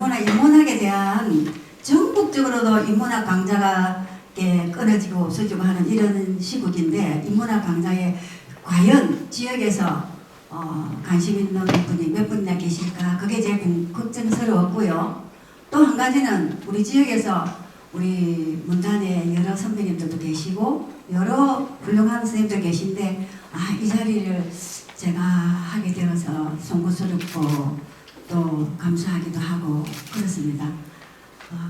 더구나 인문학에 대한 전국적으로도 인문학 강좌가 끊어지고 없어지고 하는 이런 시국인데 인문학 강좌에 과연 지역에서 관심 있는 분이 몇 분이나 계실까? 그게 제일 걱정스러웠고요. 또 한 가지는 우리 지역에서 우리 문단에 여러 선배님들도 계시고 여러 훌륭한 선생님들 계신데 이 자리를 제가 하게 되어서 송구스럽고 또 감사하기도 하고 그렇습니다.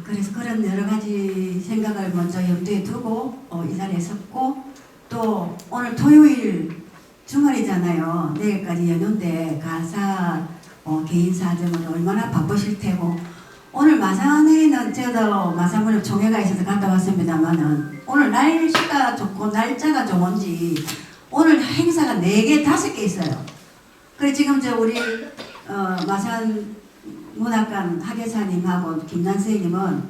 그래서 그런 여러 가지 생각을 먼저 염두에 두고 이 자리에 섰고 또 오늘 토요일 주말이잖아요. 내일까지 연휴인데 가사 개인 사정으로 얼마나 바쁘실 테고 오늘 마산에는 저도 마산문협 총회가 있어서 갔다 왔습니다만은 오늘 날씨가 좋고 날짜가 좋은지 오늘 행사가 4개, 5개 있어요. 그래 지금 우리 마산 문학관 학예사님하고 김난 선생님은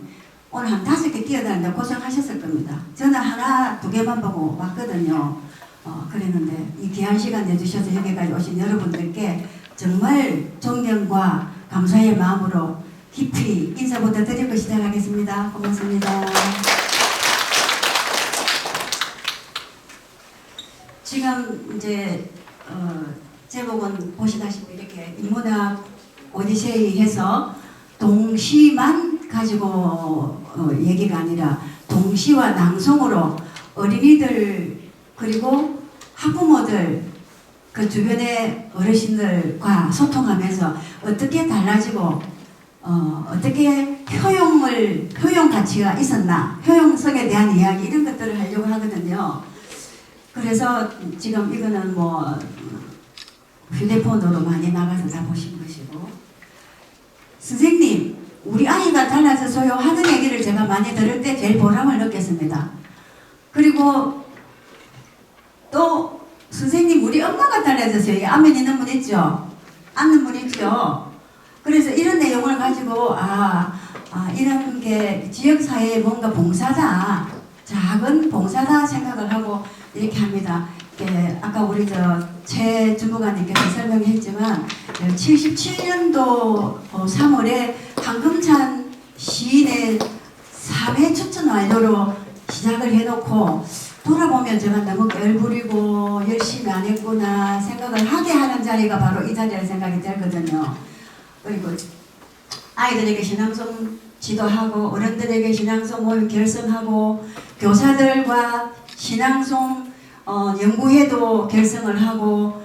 오늘 한 5개 뛰어다니는데 고생하셨을 겁니다. 저는 하나, 2개만 보고 왔거든요. 그랬는데 이 귀한 시간 내주셔서 여기까지 오신 여러분들께 정말 존경과 감사의 마음으로 깊이 인사부터 드리고 시작하겠습니다. 고맙습니다. 지금 이제 제목은 보시다시피 이렇게 인문학 오디세이 해서 동시만 가지고 얘기가 아니라 동시와 낭송으로 어린이들 그리고 학부모들 그 주변의 어르신들과 소통하면서 어떻게 달라지고 어떻게 효용 가치가 있었나 효용성에 대한 이야기 이런 것들을 하려고 하거든요. 그래서 지금 이거는 뭐 휴대폰으로 많이 나가서 다 보신 것이고 선생님 우리 아이가 달라져서요 하는 얘기를 제가 많이 들을 때 제일 보람을 느꼈습니다. 그리고 또 선생님 우리 엄마가 달라졌어요. 안면 있는 분 있죠? 앉는 분 있죠? 그래서 이런 내용을 가지고 이런 게 지역사회의 뭔가 봉사다 작은 봉사다 생각을 하고 이렇게 합니다. 아까 우리 최 주무관님께서 설명했지만 77년도 3월에 황금찬 시인의 3회 추천 완료로 시작을 해놓고 돌아보면 제가 너무 깰부리고 열심히 안 했구나 생각을 하게 하는 자리가 바로 이 자리라 생각이 들거든요. 그리고 아이들에게 신앙송 지도하고 어른들에게 신앙송 모임 결성하고 교사들과 신앙송 연구회도 결성을 하고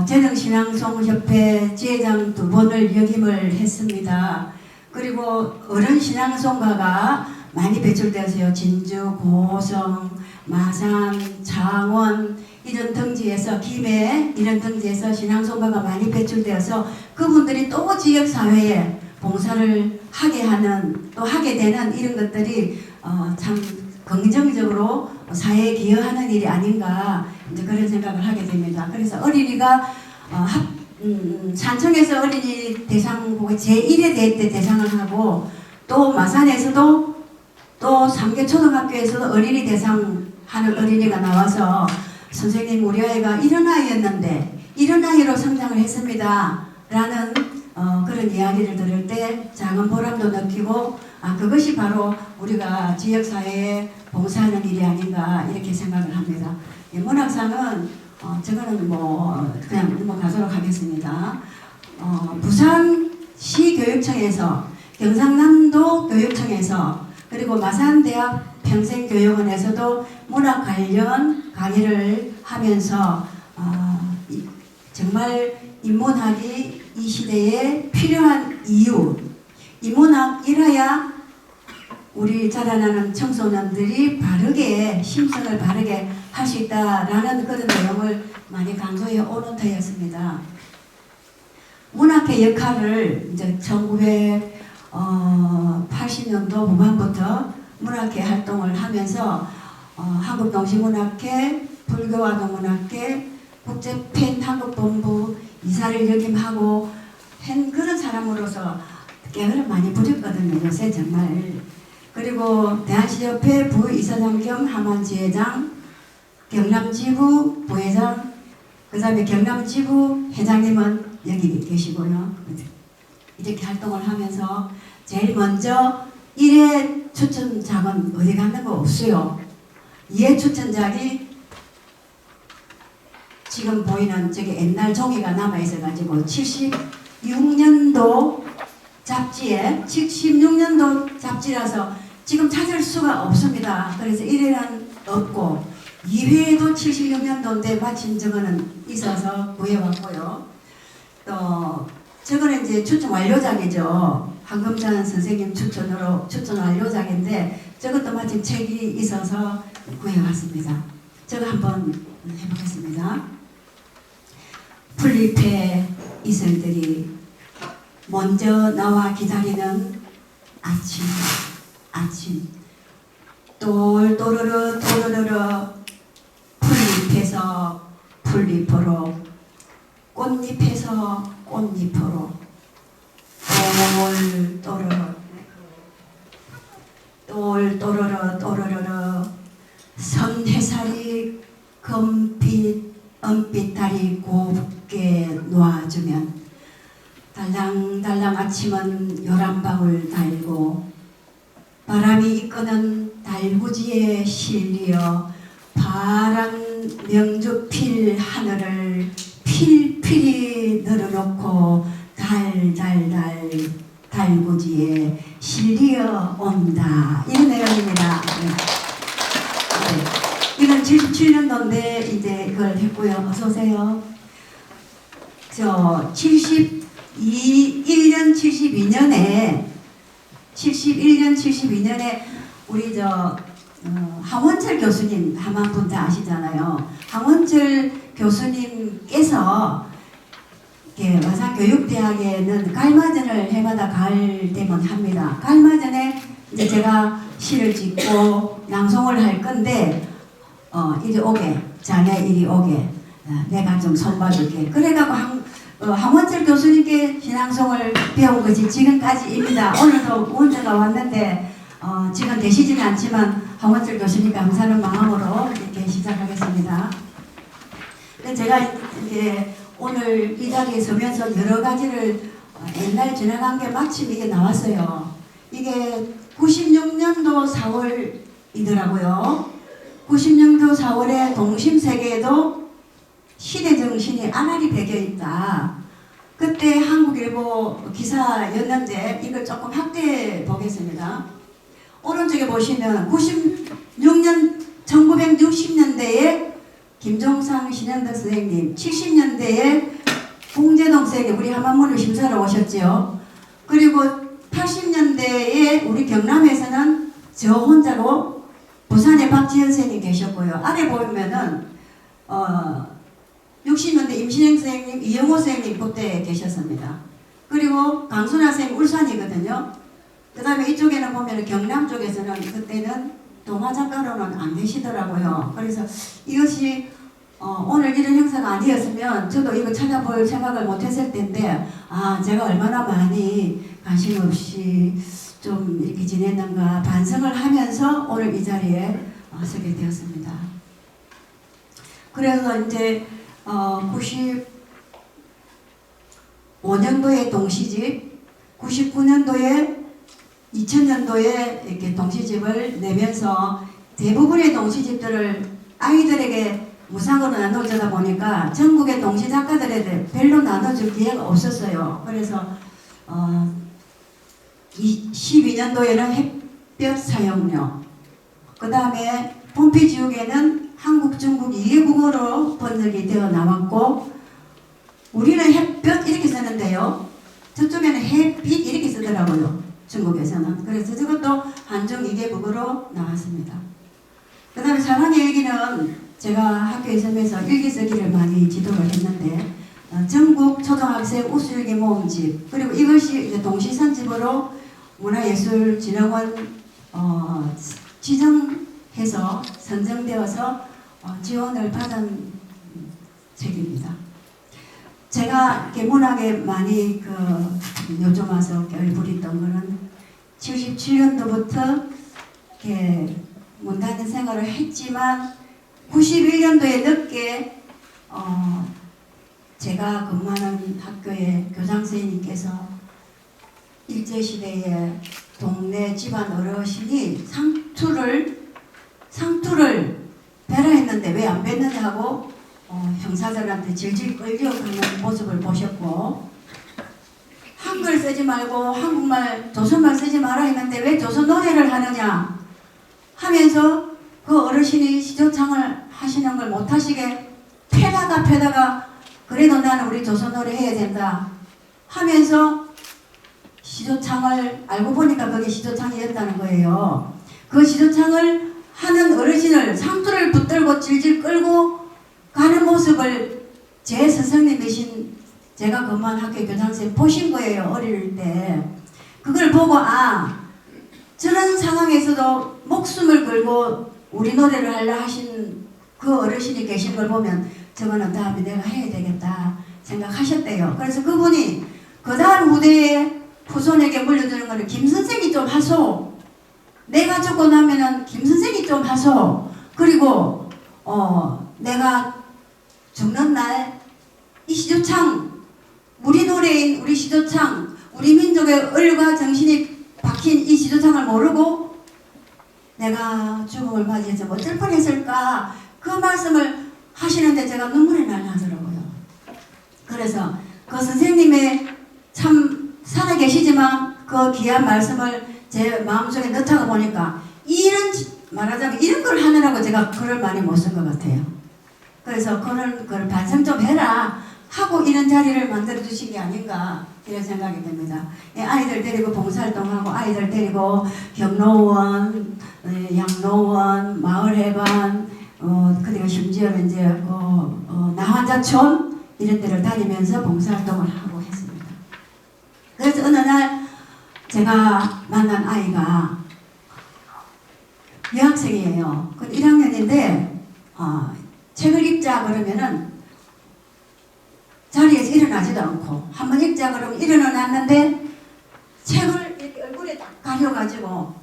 재능신앙송협회 지회장 2번을 역임을 했습니다. 그리고 어른 신앙송가가 많이 배출되었어요. 진주, 고성, 마산, 창원 이런 등지에서 김해 이런 등지에서 신앙송가가 많이 배출되어서 그분들이 또 지역사회에 봉사를 하게 하는 또 하게 되는 이런 것들이 참 긍정적으로 사회에 기여하는 일이 아닌가 이제 그런 생각을 하게 됩니다. 그래서 어린이가 산청에서 어린이 대상보고 제1회 대회 때 대상을 하고 또 마산에서도 또 삼계초등학교에서도 어린이 대상 하는 어린이가 나와서 선생님 우리 아이가 이런 아이였는데 이런 아이로 성장을 했습니다 라는 그런 이야기를 들을 때 작은 보람도 느끼고 그것이 바로 우리가 지역사회에 봉사하는 일이 아닌가 이렇게 생각을 합니다. 문학상은 저거는 뭐 그냥 넘어가도록 하겠습니다. 부산시 교육청에서 경상남도 교육청에서 그리고 마산대학 평생교육원에서도 문학 관련 강의를 하면서 정말 인문학이 이 시대에 필요한 이유 인문학이라야 우리 자라나는 청소년들이 바르게 심성을 바르게 할 수 있다라는 그런 내용을 많이 강조해 오는 터였습니다. 문학의 역할을 이제 1980년도 후반부터 문학회 활동을 하면서 한국동시문학회, 불교아동문학회, 국제팬 한국본부 이사를 역임하고 한 그런 사람으로서 깨어를 많이 부렸거든요. 요새 정말. 그리고 대한시협회 부이사장 겸 하만지회장, 경남지부 부회장, 그 다음에 경남지부 회장님은 여기 계시고요. 이렇게 활동을 하면서 제일 먼저 1회 추천작은 어디 갔는 거 없어요. 2회 추천작이 지금 보이는 저기 옛날 종이가 남아있어가지고 76년도 잡지에 76년도 잡지라서 지금 찾을 수가 없습니다. 그래서 1회는 없고 2회도 76년도인데 마침 저거는 있어서 구해왔고요. 또 저거는 이제 추천 완료작이죠. 황금찬 선생님 추천 완료작인데 저것도 마침 책이 있어서 구해왔습니다. 저거 한번 해보겠습니다. 풀잎의 이슬들이 먼저 나와 기다리는 아침 또르르 풀잎에서 풀잎으로 꽃잎에서 꽃잎으로 또르르 선해살이 은빛 달이 곱게 놓아주면 달랑달랑 아침은 요란방울 달고 바람이 이끄는 달구지에 실리어 파란 명주필 하늘을 필필이 늘어놓고 달달달 달구지에 실리어 온다. 이런 내용입니다. 네. 이건 77년도인데 이제 그걸 했고요. 어서 오세요. 저 71년 72년에 우리 황원철 교수님 한만 분 다 아시잖아요. 황원철 교수님께서 마산교육대학에는 가을마전을 해마다 가을 되면 합니다. 가을마전에 이제 제가 시를 짓고 낭송을 할 건데 이리 오게 자네 이리 오게 내가 좀 손봐줄게. 그래가지고 황원철 교수님께 신앙송을 배운 것이 지금까지입니다. 오늘도 원자가 왔는데 지금 되시지는 않지만 황원철 교수님 감사하는 마음으로 이렇게 시작하겠습니다. 제가 이제 오늘 이 자리에 서면서 여러 가지를 옛날 지나간 게 마침 이게 나왔어요. 이게 96년도 4월이더라고요. 96년도 4월에 동심세계에도 시대정신이 아날이 배겨있다. 그때 한국일보 기사였는데 이걸 조금 확대해 보겠습니다. 오른쪽에 보시면 1960년대에 김종상 신현덕 선생님, 70년대에 공재동 선생님, 우리 한만문을 심사로 오셨죠. 그리고 80년대에 우리 경남에서는 저 혼자로 부산에 박지현 선생님 계셨고요. 아래 보면은 60년대 임신행 선생님, 이영호 선생님 그때 계셨습니다. 그리고 강순아 선생님 울산이거든요. 그 다음에 이쪽에는 보면 경남 쪽에서는 그때는 동화 작가로는 안 계시더라고요. 그래서 이것이 오늘 이런 행사가 아니었으면 저도 이거 찾아볼 생각을 못했을 텐데 제가 얼마나 많이 관심 없이 좀 이렇게 지냈는가 반성을 하면서 오늘 이 자리에 서게 되었습니다. 그래서 이제 95년도에 동시집, 99년도에 2000년도에 이렇게 동시집을 내면서 대부분의 동시집들을 아이들에게 무상으로 나눠주다 보니까 전국의 동시 작가들에게 별로 나눠줄 기회가 없었어요. 그래서 12년도에는 햇볕 사용료, 그 다음에 폼피지옥에는 한국, 중국 2개국어로 번역이 되어 나왔고 우리는 햇볕 이렇게 쓰는데요. 저쪽에는 햇빛 이렇게 쓰더라고요. 중국에서는. 그래서 저것도 한중 2개국어로 나왔습니다. 그 다음에 사랑의 일기는 제가 학교에 있으면서 일기 쓰기를 많이 지도를 했는데 전국 초등학생 우수일기 모음집, 그리고 이것이 이제 동시선집으로 문화예술진흥원 지정해서 선정되어서 지원을 받은 책입니다. 제가 이렇게 문학에 많이 요즘 와서 얼부렸던 거는 77년도부터 이렇게 문단의 생활을 했지만 91년도에 늦게 제가 근무하는 학교의 교장 선생님께서 일제시대에 동네 집안 어르신이 상투를 배라 했는데 왜 안 뱉느냐 하고 형사들한테 질질 끌려가는 모습을 보셨고, 한글 쓰지 말고 한국말 조선말 쓰지 마라 했는데 왜 조선 노래를 하느냐 하면서 그 어르신이 시조창을 하시는 걸 못하시게 패다가 그래도 나는 우리 조선 노래 해야 된다 하면서 시조창을 알고 보니까 그게 시조창이었다는 거예요. 그 시조창을 하는 어르신을 상투를 붙들고 질질 끌고 가는 모습을 제 스승님이신 제가 근무한 학교 교장선생님 보신 거예요. 어릴 때. 그걸 보고 저런 상황에서도 목숨을 걸고 우리 노래를 하려 하신 그 어르신이 계신 걸 보면 저거는 다음에 내가 해야 되겠다 생각하셨대요. 그래서 그분이 그 다음 후대에 후손에게 물려주는 거는 김선생이 좀 하소. 내가 죽고 나면은 김선생이 좀 하소. 그리고 내가 죽는 날 이 시조창, 우리 노래인 우리 시조창, 우리 민족의 을과 정신이 박힌 이 시조창을 모르고 내가 죽음을 맞이해서 어쩔 뻔했을까, 그 말씀을 하시는데 제가 눈물이 나더라고요. 그래서 그 선생님의 참 살아계시지만 그 귀한 말씀을 제 마음속에 넣다가 보니까 말하자면 이런 걸 하느라고 제가 글을 많이 못 쓴 것 같아요. 그래서 그걸 반성 좀 해라 하고 이런 자리를 만들어 주신 게 아닌가 이런 생각이 듭니다. 아이들 데리고 봉사활동하고 아이들 데리고 경로원, 양로원, 마을회관, 그리고 심지어는 이제 나환자촌 이런 데를 다니면서 봉사활동을 하고 했습니다. 그래서 어느 날 제가 만난 아이가 여학생이에요. 1학년인데 책을 읽자 그러면은 자리에서 일어나지도 않고, 한번 읽자 그러면 일어났는데 책을 이렇게 얼굴에 딱 가려가지고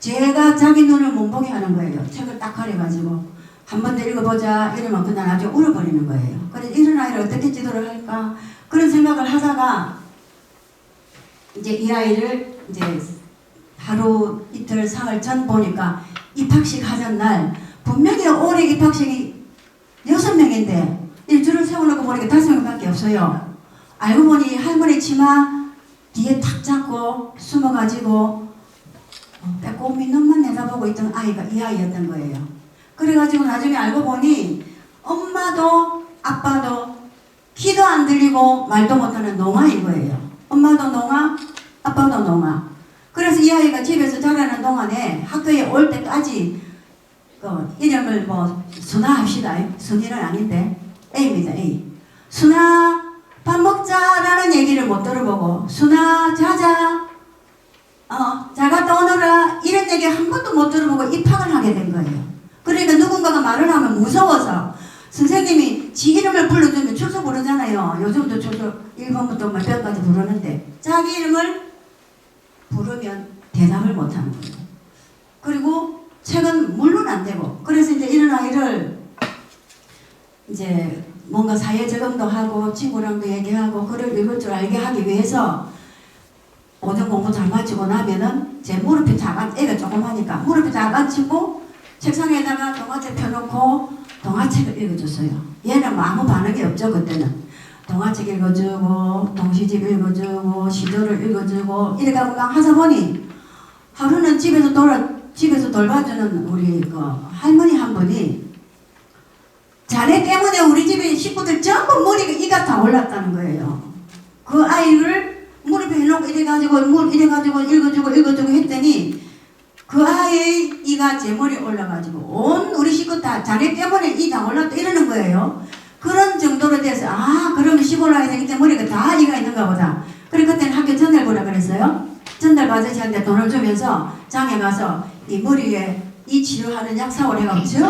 제가 자기 눈을 못 보게 하는 거예요. 책을 딱 가려가지고 한 번 더 읽어보자 이러면 그날 아주 울어버리는 거예요. 그래서 이런 아이를 어떻게 지도를 할까 그런 생각을 하다가 이제 이 아이를 이제 하루 이틀 사흘 전 보니까 입학식 하던 날 분명히 올해 입학식이 6명인데 일주를 세워놓고 보니까 5명밖에 없어요. 알고 보니 할머니 치마 뒤에 탁 잡고 숨어가지고 빼꼼히 눈만 내다보고 있던 아이가 이 아이였던 거예요. 그래가지고 나중에 알고 보니 엄마도 아빠도 귀도 안 들리고 말도 못하는 농아인 거예요. 엄마도 농아, 아빠도 농아. 그래서 이 아이가 집에서 자라는 동안에 학교에 올 때까지 이름을 순아 합시다. 순이는 아닌데 A입니다. A. 순아 밥 먹자라는 얘기를 못 들어보고 순아 자자 잘 갔다 오너라 이런 얘기 한 번도 못 들어보고 입학을 하게 된 거예요. 그러니까 누군가가 말을 하면 무서워서 선생님이 지 이름을 불러주면 출석 부르잖아요. 요즘도 출석 1번부터 몇 번까지 부르는데 자기 이름을 부르면 대답을 못하는 거예요. 그리고 책은 물론 안 되고, 그래서 이제 이런 아이를 이제 뭔가 사회 적응도 하고 친구랑도 얘기하고 글을 읽을 줄 알게 하기 위해서 오전 공부 잘 마치고 나면은 제 무릎이 애가 조그마니까 무릎이 잘 앉히고 책상에다가 동화책 펴놓고 동화책을 읽어줬어요. 얘는 뭐 아무 반응이 없죠. 그때는 동화책 읽어주고 동시집 읽어주고 시조를 읽어주고 이렇게 하고 막 하다 보니 하루는 집에서 돌봐주는 우리 할머니 한 분이 자네 때문에 우리 집에 식구들 전부 머리가 이가 다 올랐다는 거예요. 그 아이를 무릎에 해놓고 이래가지고 읽어주고 했더니 그 아이의 이가 제 머리에 올라가지고 온 우리 식구 다 자네 때문에 이 다 올랐다 이러는 거예요. 그런 정도로 돼서 그러면 시골 아이들 이때 머리가 다 이가 있는가 보다. 그래 그때는 학교 전달 보라 그랬어요. 전달 아저씨한테 돈을 주면서 장에 가서 이 머리에 이 치료하는 약 사오래 해가지고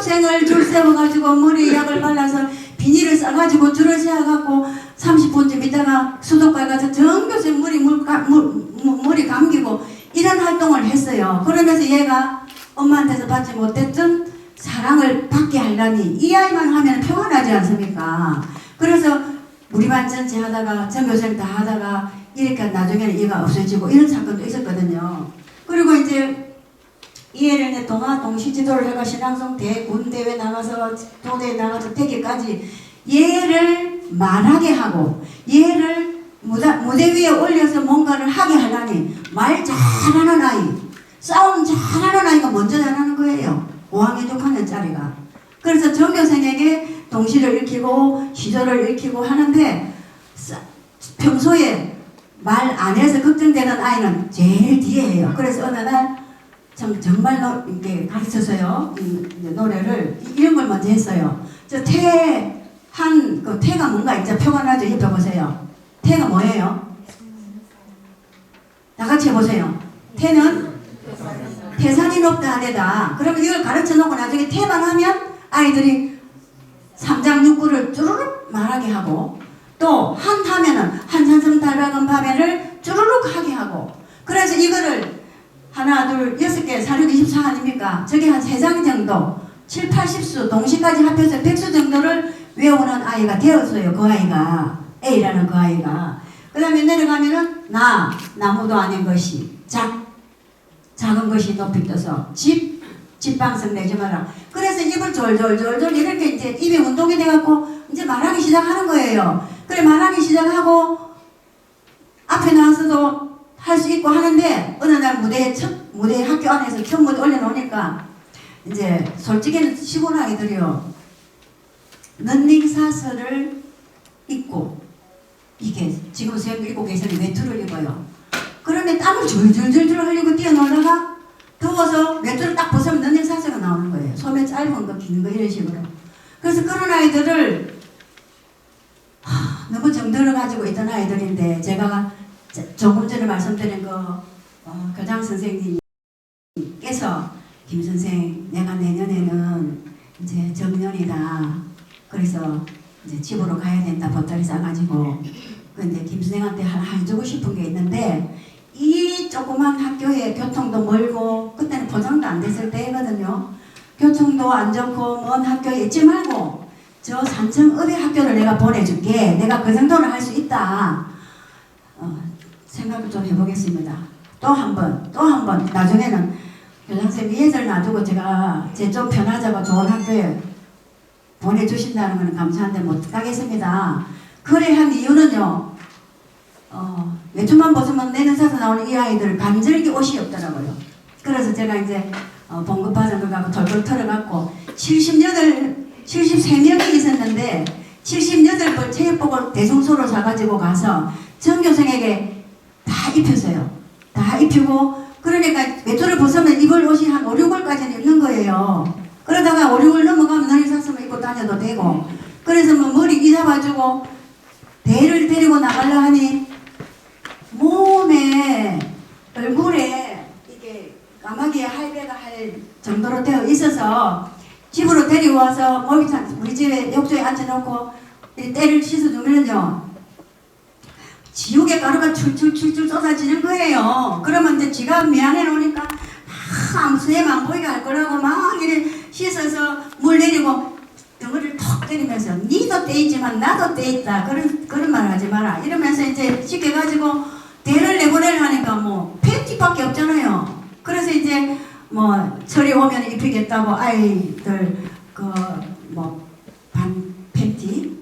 전교생을 줄 세워가지고 머리에 약을 발라서 비닐을 싸가지고 줄을 세워갖고 30분쯤 있다가 수도가에 가서 전교생 머리 감기고 이런 활동을 했어요. 그러면서 얘가 엄마한테서 받지 못했던 사랑을 받게 하려니 이 아이만 하면 평안하지 않습니까? 그래서 우리 반 전체 하다가 전교생 다 하다가 이렇게 나중에는 얘가 없어지고 이런 사건도 있었거든요. 그리고 이제 이 애를 동시지도를 해가 신앙송 군대회 나가서 도대에 나가서 되기까지 얘를 말하게 하고 얘를 무대 위에 올려서 뭔가를 하게 하려니 말 잘하는 아이, 싸움 잘하는 아이가 먼저 잘하는 거예요. 5학년 6학년짜리가. 그래서 전교생에게 동시를 읽히고 시조를 읽히고 하는데 평소에 말 안 해서 걱정되는 아이는 제일 뒤에 해요. 그래서 어느 날 정말 이렇게 가르쳐서요. 이 노래를 이런 걸 먼저 했어요. 저 그 태가 뭔가 이제 표가 나죠. 옆에 보세요. 태가 뭐예요? 다 같이 해보세요. 태는 태산이 높다 하되다. 그러면 이걸 가르쳐 놓고 나중에 태만 하면 아이들이 3장 6구를 쭈르륵 말하게 하고 또 한 하면은 한산성 달박은 밤에를 쭈르륵 하게 하고 그래서 이거를 하나 둘 6개 4, 6, 24 아닙니까? 저게 한 3장 정도 7, 80수 동시까지 합해서 100수 정도를 외우는 아이가 되었어요. 그 아이가 A라는 그 아이가. 그 다음에 내려가면은 나무도 아닌 것이 작은 것이 높이 떠서 집방석 내지 마라. 그래서 입을 졸졸졸졸 이렇게 이제 입이 운동이 돼갖고 이제 말하기 시작하는 거예요. 그래 말하기 시작하고 앞에 나와서도 할 수 있고 하는데 어느 날 무대 학교 안에서 첫 무대 올려놓으니까 이제 솔직히는 시골 아이들이요. 런닝사설을 입고 이게 지금 선생님 읽고 계시는 외투를 입어요. 그러면 땀을 줄줄줄줄 흘리고 뛰어놀다가 더워서 외투를 딱 벗으면 런닝사설가 나오는 거예요. 소매 짧은 거 긴 거 이런 식으로. 그래서 그런 아이들을 너무 정들어 가지고 있던 아이들인데 제가 조금 전에 말씀드린 교장 선생님께서 김 선생 내가 내년에는 이제 정년이다. 그래서 이제 집으로 가야 된다. 보따리 싸가지고. 근데 김 선생한테 하나 해주고 싶은 게 있는데 이 조그만 학교에 교통도 멀고 그때는 보장도 안 됐을 때거든요. 교통도 안 좋고 먼 학교에 있지 말고 저 산청읍의 학교를 내가 보내줄게. 내가 그 정도는 할 수 있다. 생각을 좀 해보겠습니다. 또 한 번 나중에는 교장선생님 예절 놔두고 제가 제 좀 편하자고 좋은 학교에 보내주신다는 건 감사한데 못 가겠습니다. 그래 한 이유는요. 외투만 벗으면 내는 사서 나오는 이 아이들 간절기 옷이 없더라고요. 그래서 제가 이제 봉급받은 걸 갖고 덜덜 털어갖고 73명이 있었는데 78벌 체육복을 대성소로 사가지고 가서 전교생에게 다 입혔어요. 다 입히고 그러니까 외투를 벗으면 입을 옷이 한 5, 6월까지는 입는 거예요. 그러다가 5, 6월 넘어가면 너희 샀으면 입고 다녀도 되고 그래서 뭐 머리 이사봐주고 대를 데리고 나가려 하니 몸에 얼굴에 이게 까마귀에 할배가 할 정도로 되어 있어서 집으로 데리고 와서 우리 집에 욕조에 앉혀놓고 때를 씻어주면요 지옥의 가루가 출출출출 쏟아지는 거예요. 그러면 이제 지가 미안해 놓으니까 아무 수염 안 보이게 할 거라고 막 이래 씻어서 물 내리고 덩어리를 톡 때리면서 니도 떼있지만 나도 떼있다 그런 말 하지 마라 이러면서 이제 시켜가지고 대를 내보내려 하니까 뭐 팬티밖에 없잖아요. 그래서 이제 뭐 철이 오면 입히겠다고 아이들 반 팬티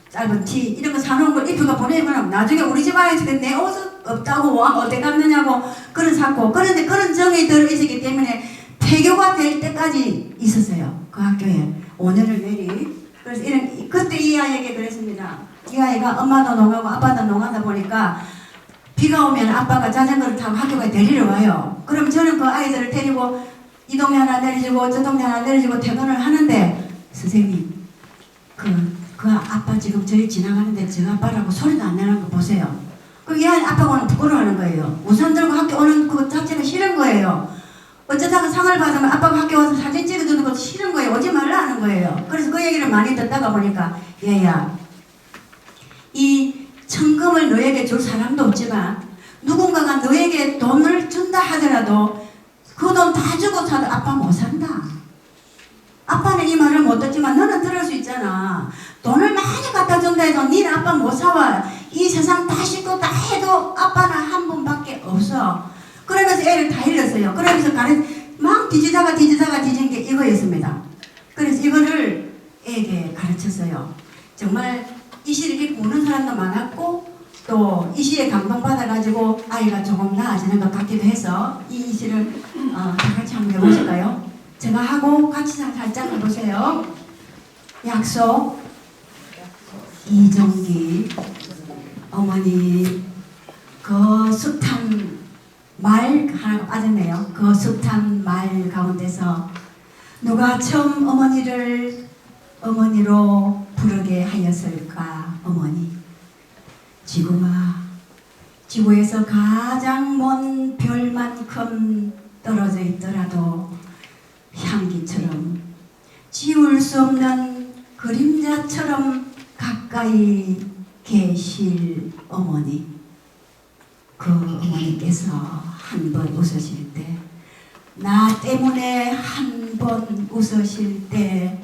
짧은 티 이런 거 사놓은 걸 입혀가 보내면 나중에 우리 집 아이들이 내 옷 없다고 와 어디 갔느냐고 그런 샀고 그런데 그런 정이 들어있었기 때문에 폐교가 될 때까지 있었어요. 그 학교에 5년을 내리. 그래서 그때 이 아이에게 그랬습니다. 이 아이가 엄마도 농하고 아빠도 농하다 보니까 비가 오면 아빠가 자전거를 타고 학교에 데리러 와요. 그럼 저는 그 아이들을 데리고 이 동네 하나 내려주고 저 동네 하나 내려주고 퇴근을 하는데 선생님 그 아빠 지금 저희 지나가는데 저 아빠라고 소리도 안 내는 거 보세요. 그 이 아빠가 오늘 부끄러워하는 거예요. 우산 들고 학교 오는 그 자체가 싫은 거예요. 어쩌다가 상을 받으면 아빠가 학교 와서 사진 찍어주는 것도 싫은 거예요. 오지 말라 하는 거예요. 그래서 그 얘기를 많이 듣다가 보니까 얘야 이 천금을 너에게 줄 사람도 없지만 누군가가 너에게 돈을 준다 하더라도 그 돈 다 주고 사도 아빠 못 산다. 아빠는 이 말을 못 듣지만 너는 들을 수 있잖아. 돈을 많이 갖다 준다 해도 니는 아빠 못 사와. 이 세상 다 싣고 다 해도 애를 다 잃었어요. 그러면서 막 뒤지다가 뒤진 게 이거였습니다. 그래서 이거를 애에게 가르쳤어요. 정말 이 시를 읽고 우는 사람도 많았고 또 이 시에 감동받아가지고 아이가 조금 나아지는 것 같기도 해서 이 시를 다 같이 한번 해보실까요? 제가 하고 같이 살짝 해보세요. 약속. 이종기 어머니 그 숱한 말 하나가 빠졌네요. 그 숱한 말 가운데서 누가 처음 어머니를 어머니로 부르게 하였을까? 어머니 지구가 지구에서 가장 먼 별만큼 떨어져 있더라도 향기처럼 지울 수 없는 그림자처럼 가까이 계실 어머니. 그 어머니께서 한 번 웃으실 때, 나 때문에 한 번 웃으실 때,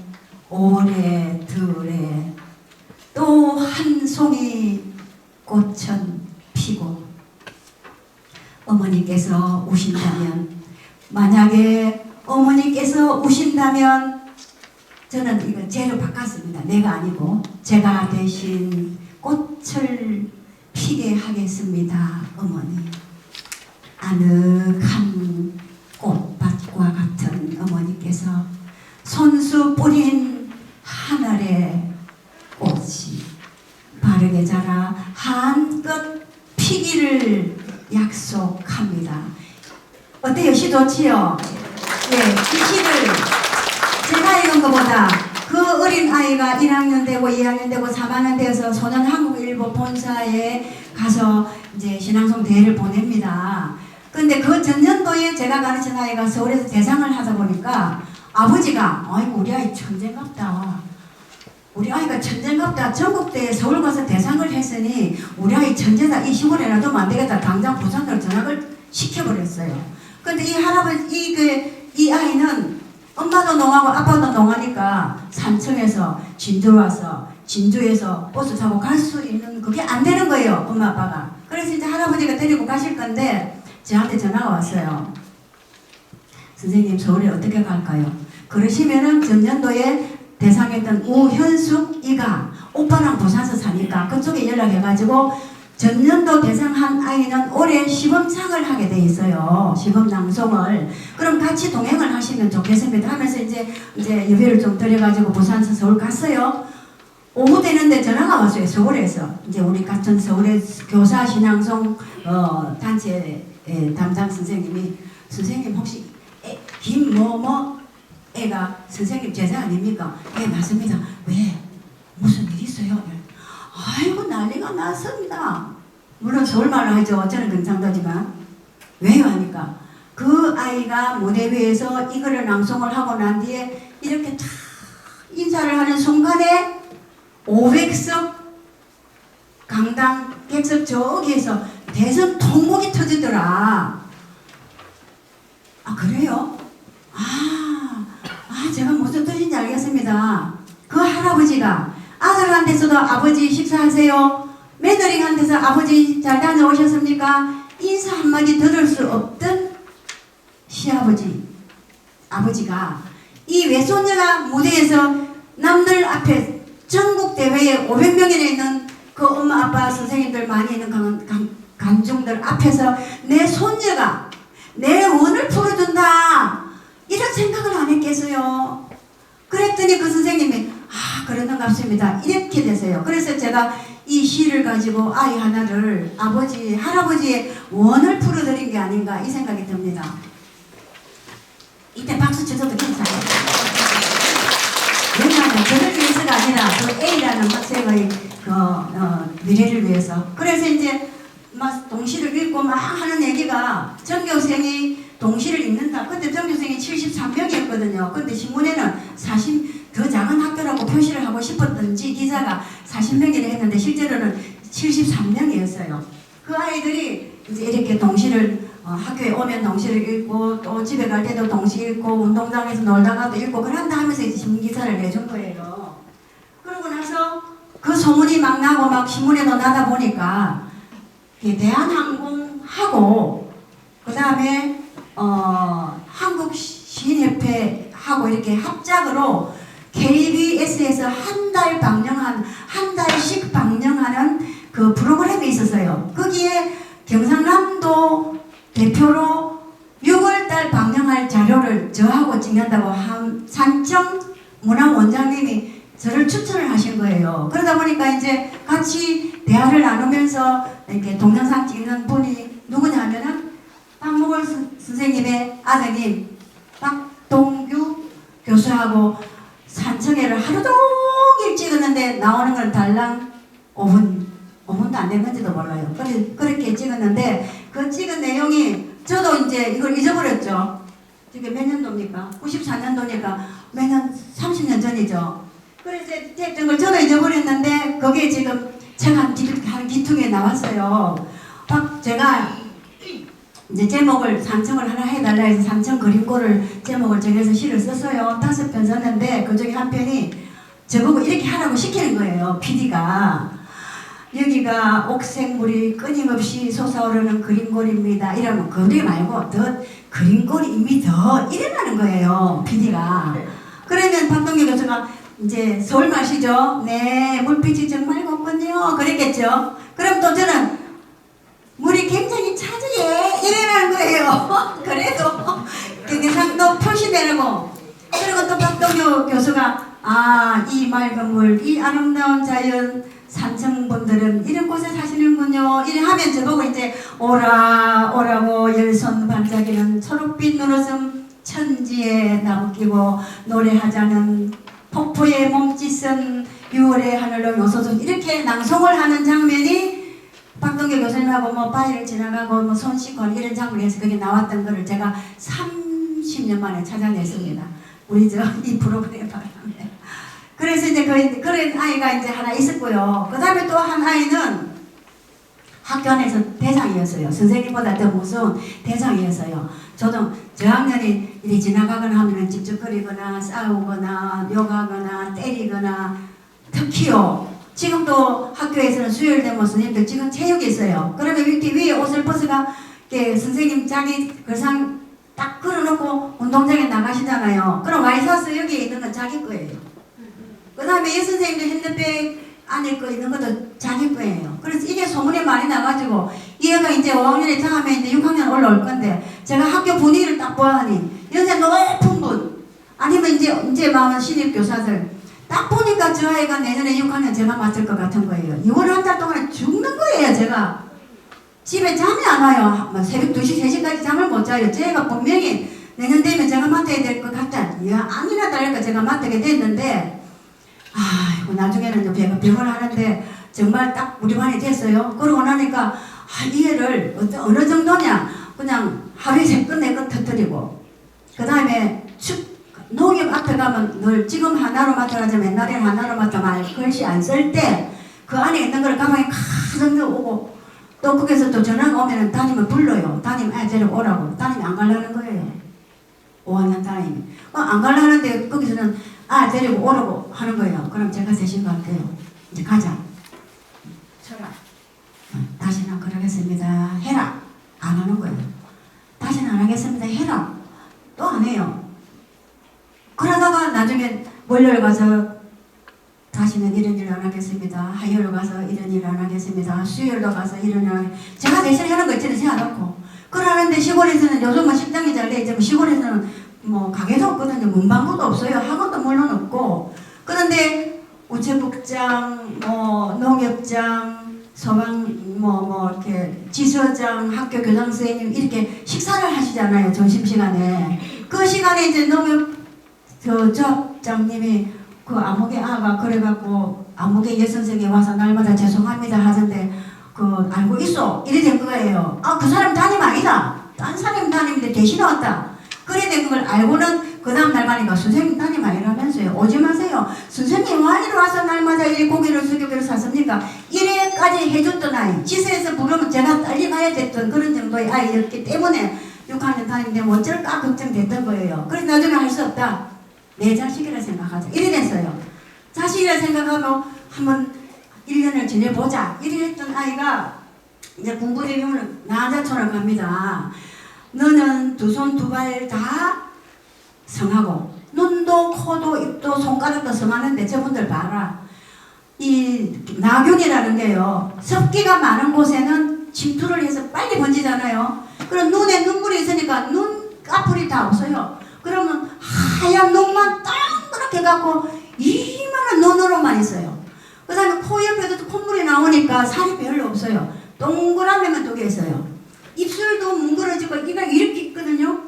오래 들에 또 한 송이 꽃은 피고, 어머니께서 우신다면, 만약에 어머니께서 우신다면 저는 이거 제로 바꿨습니다. 내가 아니고 제가 대신 꽃을 피게 하겠습니다. 어머니. 아늑한 꽃밭과 같은 어머니께서 손수 뿌린 하늘의 꽃이 바르게 자라 한껏 피기를 약속합니다. 어때요? 시 좋지요? 예, 이 시를 제가 읽은 것보다 그 어린 아이가 1학년 되고 2학년 되고 3학년 되어서 소년 한국일보 본사에 가서 이제 신앙송 대회를 보냅니다. 근데 그 전년도에 제가 가르친 아이가 서울에서 대상을 하다 보니까 아버지가 아이고 우리 아이 천재갑다. 우리 아이가 천재갑다. 전국대회 서울 가서 대상을 했으니 우리 아이 천재다. 이 시골에 놔두면 안 되겠다. 당장 부산으로 전학을 시켜버렸어요. 근데 이 할아버지 이 아이는 엄마도 농하고 아빠도 농하니까 산청에서 진주 와서 진주에서 버스 타고 갈 수 있는 그게 안 되는 거예요. 엄마 아빠가. 그래서 이제 할아버지가 데리고 가실 건데 저한테 전화가 왔어요. 선생님 서울에 어떻게 갈까요? 그러시면은 전년도에 대상했던 우현숙 이가 오빠랑 부산서 사니까 그쪽에 연락해가지고 전년도 대상한 아이는 올해 시범상을 하게 돼 있어요. 시범 낭송을. 그럼 같이 동행을 하시면 좋겠습니다. 하면서 이제 예배를 좀 드려가지고 부산서 서울 갔어요. 오후 되는데 전화가 왔어요. 서울에서. 이제 우리 같은 서울의 교사 신앙송 단체 담당 선생님이 선생님 혹시 김뭐뭐 애가 선생님 제자 아닙니까? 예 맞습니다. 왜? 무슨 일 있어요? 아이고 난리가 났습니다. 물론 서울말로 하죠. 저는 경상도지만. 왜요 하니까 그 아이가 무대 위에서 이거를 낭송을 하고 난 뒤에 이렇게 다 인사를 하는 순간에 500석 강당 객석 저기에서 대선 통곡이 터지더라. 아 그래요? 제가 무슨 뜻인지 알겠습니다. 그 할아버지가 아들한테서도 아버지 식사하세요. 며느리한테서 아버지 잘 다녀오셨습니까? 인사 한마디 들을 수 없던 아버지가 이 외손녀가 무대에서 남들 앞에 전국대회에 500명이나 있는 그 엄마 아빠 선생님들 많이 있는 관중들 앞에서 내 손녀가 내 원을 풀어준다 이런 생각을 안 했겠어요. 그랬더니 그 선생님이 그러는갑습니다. 이렇게 되세요. 그래서 제가 이 시를 가지고 아이 하나를 할아버지의 원을 풀어드린 게 아닌가 이 생각이 듭니다. 이때 박수 쳐줘도 괜찮아요. 왜냐하면 저를 위해서가 아니라 그 A라는 학생의 미래를 위해서. 그래서 이제 막 동시를 읽고 막 하는 얘기가 전교생이 동시를 읽는다. 그때 전교생이 73명이었거든요. 근데 신문에는 더 작은 학교라고 표시를 하고 싶었던지 기자가 40명이라 했는데 실제로는 73명이었어요. 그 아이들이 이제 이렇게 동시를 학교에 오면 동시를 읽고 또 집에 갈 때도 동시 읽고 운동장에서 놀다가도 읽고 그런다 하면서 이제 신문 기사를 내준 거예요. 그러고 나서 그 소문이 막 나고 막 신문에도 나다 보니까 대한항공하고 그 다음에 다음에 한국 시인협회하고 이렇게 합작으로 KBS에서 한 달씩 방영하는 그 프로그램이 있었어요. 거기에 경상남도 대표로 6월달 방영할 자료를 저하고 찍는다고 산청 문화원장님이 저를 추천을 하신 거예요. 그러다 보니까 이제 같이 대화를 나누면서 이렇게 동영상 찍는 분이 누구냐 하면은 박목월 선생님의 아드님 박동규 교수하고 산청회를 하루 종일 찍었는데 나오는 건 달랑 5분도 안 됐는지도 몰라요. 그렇게 찍었는데 그 찍은 내용이 저도 이제 이걸 잊어버렸죠. 이게 몇 년도입니까? 94년도니까 몇 년, 30년 전이죠. 그래서 했던 걸 저도 잊어버렸는데 거기에 지금 책 한 기퉁에 나왔어요. 제가 이제 제목을 산청을 하나 해달라 해서 산청 그림고를 제목을 정해서 시를 썼어요. 5편 썼는데 그 중에 한 편이 저보고 이렇게 하라고 시키는 거예요. PD가. 여기가 옥색물이 끊임없이 솟아오르는 그림골입니다. 이러면 그리 말고 더 그림골입니다. 이래라는 거예요. PD가. 그러면 박동규 교수가 이제 서울 마시죠. 네, 물빛이 정말 곱군요. 그랬겠죠. 그럼 또 저는 물이 굉장히 차지해. 이래라는 거예요. 그래도 경상도 표시되고. 그리고 또 박동규 교수가 이 맑은 물, 이 아름다운 자연, 산청분들은 이런 곳에 사시는군요. 이래 하면 저보고 이제 오라고 열손 반짝이는 초록빛 눈웃음 천지에 남기고 노래하자는 폭포의 몸짓은 6월의 하늘로 요소좀 이렇게 낭송을 하는 장면이 박동규 교수님하고 뭐 바위를 지나가고 뭐 손 씻고 이런 장면에서 그게 나왔던 거를 제가 30년 만에 찾아냈습니다. 우리 이 프로그램 바람에. 그래서 이제 그런 아이가 이제 하나 있었고요. 그 다음에 또 한 아이는 학교 안에서 대장이었어요. 선생님보다 더 무서운 대장이었어요. 저도 저학년이 이리 지나가거나 하면 집적거리거나 싸우거나 욕하거나 때리거나 특히요. 지금도 학교에서는 수요일 되면 선생님들 지금 체육이 있어요. 그러면 이렇게 위에 옷을 벗어가 선생님 자기 글상 딱 걸어놓고 운동장에 나가시잖아요. 그럼 와이셔츠 여기 있는 건 자기 거예요. 그 다음에 이 선생님도 핸드백 안에 거 있는 것도 자기 거예요. 그래서 이게 소문이 많이 나가지고 얘가 이제 5학년에 다음에 이제 6학년 올라올 건데 제가 학교 분위기를 딱 보아하니 연세 높은 분 아니면 이제 마흔 신입 교사들 딱 보니까 저 아이가 내년에 6학년 제가 맡을 것 같은 거예요. 6월 한 달 동안에 죽는 거예요. 제가 집에 잠이 안 와요. 새벽 2시 3시까지 잠을 못 자요. 제가 분명히 내년 되면 제가 맡아야 될 것 같다. 아니나 다를까 제가 맡게 됐는데 아이고 나중에는 병을 하는데 정말 딱 우리 반이 됐어요. 그러고 나니까 이 애를 어느 정도냐 그냥 하루에 3건 4건 터뜨리고 그 다음에 농협 앞에 가면 늘 지금 하나로 맡아가지고 옛날에는 하나로 맡아 말 글씨 안 쓸 때 그 안에 있는 걸 가방에 가득 넣어오고 또 거기서 또 전화가 오면은 담임을 불러요. 담임 데리고 오라고. 담임이 안 가려는 거예요. 5학년 담임이. 안 가려는데 거기서는 데리고 오라고 하는 거예요. 그럼 제가 대신 갈게요. 이제 가자. 쳐라. 다시는 안 그러겠습니다. 해라. 안 하는 거예요. 다시는 안 하겠습니다. 해라. 또 안 해요. 그러다가 나중에 월요일 가서 다시는 이런 일 안 하겠습니다. 화요일 가서 이런 일 안 하겠습니다. 수요일도 가서 이런 일 안 하겠습니다. 제가 대신 하는 거 있잖아요. 세워놓고. 그러는데 시골에서는 요즘은 식당이 잘 돼 있지만 시골에서는 뭐 가게도 없거든요. 문방구도 없어요. 학원도 물론 없고. 그런데 우체국장, 농협장, 소방, 이렇게 지서장, 학교 교장 선생님 이렇게 식사를 하시잖아요. 점심시간에. 그 시간에 이제 농협 조합장님이 그 아무개 아가 그래갖고 아무개 여선생이 와서 날마다 죄송합니다 하던데 알고 있어. 이래 된 거예요. 그 사람 담임 아니다. 딴 사람 담임인데 대신 왔다. 그래 된 걸 알고는 그 다음 날 가니까 선생님 담임 아니라면서요. 오지 마세요. 선생님 와 이리 와서 날마다 이 고기를 수교기를 샀습니까? 이래까지 해줬던 아이. 지서에서 부르면 제가 빨리 가야 됐던 그런 정도의 아이였기 때문에 6학년 다니는데 어쩔까 걱정됐던 거예요. 그래서 나중에 할 수 없다. 내 자식이라 생각하자. 이래 됐어요. 자식이라 생각하면 한번 1년을 지내보자. 이래 했던 아이가 이제 공부되면 나자촌을 갑니다. 너 두 손 두 발 다 성하고 눈도 코도 입도 손가락도 성하는데 저분들 봐라. 이 나균이라는 게요. 습기가 많은 곳에는 침투를 해서 빨리 번지잖아요. 그럼 눈에 눈물이 있으니까 눈꺼풀이 다 없어요. 그러면 하얀 눈만 동그랗게 갖고 이만한 눈으로만 있어요. 그 다음에 코 옆에도 콧물이 나오니까 살이 별로 없어요. 동그라미만 두 개 있어요. 입술도 뭉그러지고 입이 이렇게 있거든요.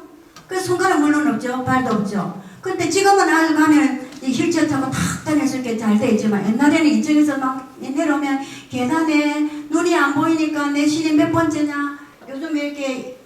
그 손가락 물론 없죠. 발도 없죠. 근데 지금은 아주 가면 이 휠체어 타고 탁 다닐 수 있게 잘 돼 있지만 옛날에는 이쪽에서 막 내려오면 계단에 눈이 안 보이니까 내 신이 몇 번째냐. 요즘 이렇게